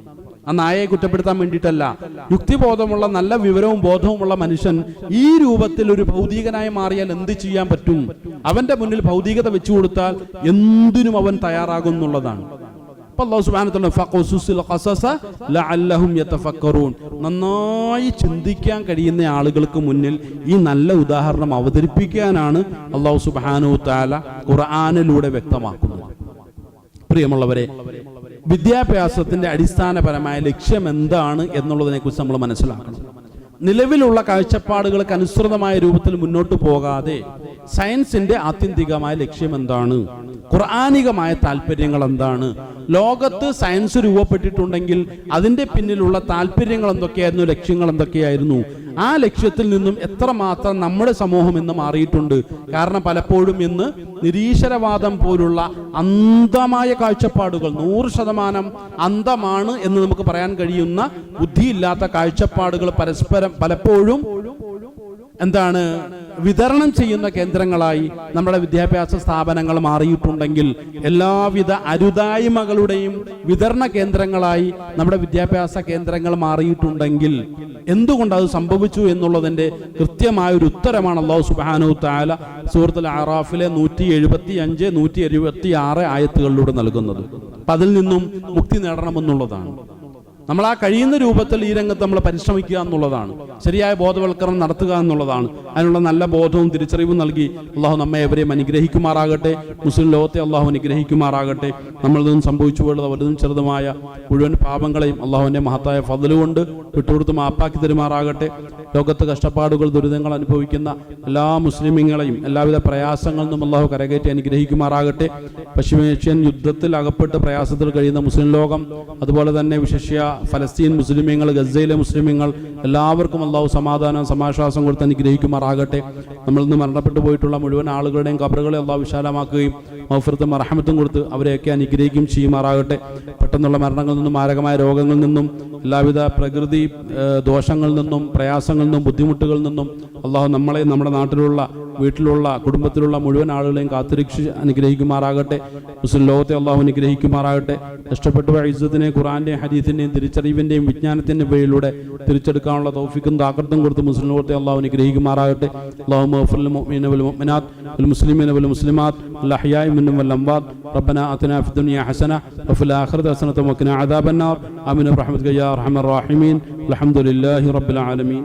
ആ നായയെ കുറ്റപ്പെടുത്താൻ വേണ്ടിയിട്ടല്ല. യുക്തിബോധമുള്ള നല്ല വിവരവും ബോധവുമുള്ള മനുഷ്യൻ ഈ രൂപത്തിൽ ഒരു ഭൗതികനായി മാറിയാൽ എന്ത് ചെയ്യാൻ പറ്റും? അവന്റെ മുന്നിൽ ഭൗതികത വെച്ചു കൊടുത്താൽ എന്തിനും അവൻ തയ്യാറാകും എന്നുള്ളതാണ്. അല്ലാഹു സുബ്ഹാനഹു വ തആല ഫഖസുസിൽ ഖസസ ലഅല്ലഹും യതഫക്കറൂൻ, നന്നായി ചിന്തിക്കാൻ കഴിയുന്ന ആളുകൾക്ക് മുന്നിൽ ഈ നല്ല ഉദാഹരണം അവതരിപ്പിക്കാനാണ് അല്ലാഹു സുബ്ഹാനഹു വ തആല ഖുർആനിലൂടെ വ്യക്തമാക്കുന്നത്. പ്രിയമുള്ളവരെ, വിദ്യാഭ്യാസത്തിന്റെ അടിസ്ഥാനപരമായ ലക്ഷ്യം എന്താണ് എന്നുള്ളതിനെ കുറിച്ച് നമ്മൾ മനസ്സിലാക്കണം. നിലവിലുള്ള കാഴ്ചപ്പാടുകൾക്ക് അനുസൃതമായ രൂപത്തിൽ മുന്നോട്ട് പോകാതെ സയൻസിന്റെ ആത്യന്തികമായ ലക്ഷ്യം എന്താണ്, ഖുർആനികമായ താല്പര്യങ്ങൾ എന്താണ്, ലോകത്ത് സയൻസ് രൂപപ്പെട്ടിട്ടുണ്ടെങ്കിൽ അതിന്റെ പിന്നിലുള്ള താല്പര്യങ്ങൾ എന്തൊക്കെയായിരുന്നു, ലക്ഷ്യങ്ങൾ എന്തൊക്കെയായിരുന്നു, ആ ലക്ഷ്യത്തിൽ നിന്നും എത്രമാത്രം നമ്മുടെ സമൂഹം ഇന്ന് മാറിയിട്ടുണ്ട്. കാരണം പലപ്പോഴും ഇന്ന് നിരീശ്വരവാദം പോലുള്ള അന്ധമായ കാഴ്ചപ്പാടുകൾ, 100% അന്ധമാണ് എന്ന് നമുക്ക് പറയാൻ കഴിയുന്ന ബുദ്ധിയില്ലാത്ത കാഴ്ചപ്പാടുകൾ പരസ്പരം പലപ്പോഴും എന്താണ് വിതരണം ചെയ്യുന്ന കേന്ദ്രങ്ങളായി നമ്മുടെ വിദ്യാഭ്യാസ സ്ഥാപനങ്ങൾ മാറിയിട്ടുണ്ടെങ്കിൽ, എല്ലാവിധ അരുതായ്മകളുടെയും വിതരണ കേന്ദ്രങ്ങളായി നമ്മുടെ വിദ്യാഭ്യാസ കേന്ദ്രങ്ങൾ മാറിയിട്ടുണ്ടെങ്കിൽ എന്തുകൊണ്ട് അത് സംഭവിച്ചു എന്നുള്ളതിന്റെ കൃത്യമായ ഒരു ഉത്തരമാണ് അല്ലാഹു സുബ്ഹാനഹു വ തആല സൂറത്തുൽ അറാഫിലെ 175, 176 ആയത്തുകളിലൂടെ നൽകുന്നത്. അപ്പം അതിൽ നിന്നും മുക്തി നേടണമെന്നുള്ളതാണ്. നമ്മൾ ആ കഴിയുന്ന രൂപത്തിൽ ഈ രംഗത്ത് നമ്മൾ പരിശ്രമിക്കുക എന്നുള്ളതാണ്. ശരിയായ ബോധവൽക്കരണം നടത്തുക എന്നുള്ളതാണ്. അതിനുള്ള നല്ല ബോധവും തിരിച്ചറിവും നൽകി അള്ളാഹു നമ്മെ എവരെയും അനുഗ്രഹിക്കുമാറാകട്ടെ. മുസ്ലിം ലോകത്തെ അള്ളാഹു അനുഗ്രഹിക്കുമാറാകട്ടെ. നമ്മളിൽ നിന്നും സംഭവിച്ചു പോയുള്ള വലുതും ചെറുതുമായ മുഴുവൻ പാപങ്ങളെയും അള്ളാഹുവിൻ്റെ മഹത്തായ ഫദ്ല് കൊണ്ട് വിട്ടുകൊടുത്ത് മാപ്പാക്കി തരുമാറാകട്ടെ. ലോകത്ത് കഷ്ടപ്പാടുകൾ ദുരിതങ്ങൾ അനുഭവിക്കുന്ന എല്ലാ മുസ്ലിമീങ്ങളെയും എല്ലാവിധ പ്രയാസങ്ങളിൽ നിന്നും അള്ളാഹു കരകയറ്റി അനുഗ്രഹിക്കുമാറാകട്ടെ. പശ്ചിമേഷ്യൻ യുദ്ധത്തിൽ അകപ്പെട്ട് പ്രയാസത്തിൽ കഴിയുന്ന മുസ്ലിം ലോകം, അതുപോലെ തന്നെ വിശിഷ്യ ഫലസ്തീൻ മുസ്ലിമീങ്ങൾ, ഗസയിലെ മുസ്ലിമീങ്ങൾ, എല്ലാവർക്കും അള്ളാഹു സമാധാനം സമാശ്വാസം കൊടുത്ത് അനുഗ്രഹിക്കുമാറാകട്ടെ. നമ്മളിൽ നിന്ന് മരണപ്പെട്ടു പോയിട്ടുള്ള മുഴുവൻ ആളുകളുടെയും ഖബറുകളെ അള്ളാഹു വിശാലമാക്കുകയും മഗ്ഫിറത്തും റഹ്മത്തും കൊടുത്ത് അവരെയൊക്കെ അനുഗ്രഹിക്കുകയും ചെയ്യുമാറാകട്ടെ. പെട്ടെന്നുള്ള മരണങ്ങളിൽ നിന്നും മാരകമായ രോഗങ്ങളിൽ നിന്നും എല്ലാവിധ പ്രകൃതി ദോഷങ്ങളിൽ നിന്നും പ്രയാസങ്ങളിൽ നിന്നും ബുദ്ധിമുട്ടുകളിൽ നിന്നും അള്ളാഹു നമ്മളെ നമ്മുടെ നാട്ടിലുള്ള വീട്ടിലുള്ള കുടുംബത്തിലുള്ള മുഴുവൻ ആളുകളെയും കാത്തുരക്ഷിച്ച് അനുഗ്രഹിക്കുമാറാകട്ടെ. മുസ്ലിം ലോകത്തെ അള്ളാഹു അനുഗ്രഹിക്കുമാറാകട്ടെ. നഷ്ടപ്പെട്ടു ഇസ്സത്തിനെ ഖുർആന്റെയും ഹദീസിന്റെയും തിരിച്ചറിവിന്റെയും വിജ്ഞാനത്തിന്റെ വഴിയിലൂടെ തിരിച്ചെടുക്കാനുള്ള തൗഫീഖും താക്കത്തും കൊടുത്ത് മുസ്ലിം ലോകത്തെ അള്ളാഹു അനുഗ്രഹിക്കുമാറാകട്ടെ. അല്ലാഹുമ്മ ഗ്ഫിർ മുഅ്മിനീന വൽ മുഅ്മിനാത്ത് വൽ മുസ്ലിമീന വൽ മുസ്ലിമാത്ത് വൽ അഹ്യാഇ മിൻഹും വൽ അംവാത്ത്. റബ്ബനാ ആതിനാ ഫിദ് ദുനിയ ഹസന വഫിൽ ആഖിറതി ഹസനത വഖിനാ അദാബന്നാർ. ആമീൻ ബിറഹ്മതിക യാ അർഹമർ റഹീമീൻ. അൽഹംദുലില്ലാഹി റബ്ബിൽ ആലമീൻ.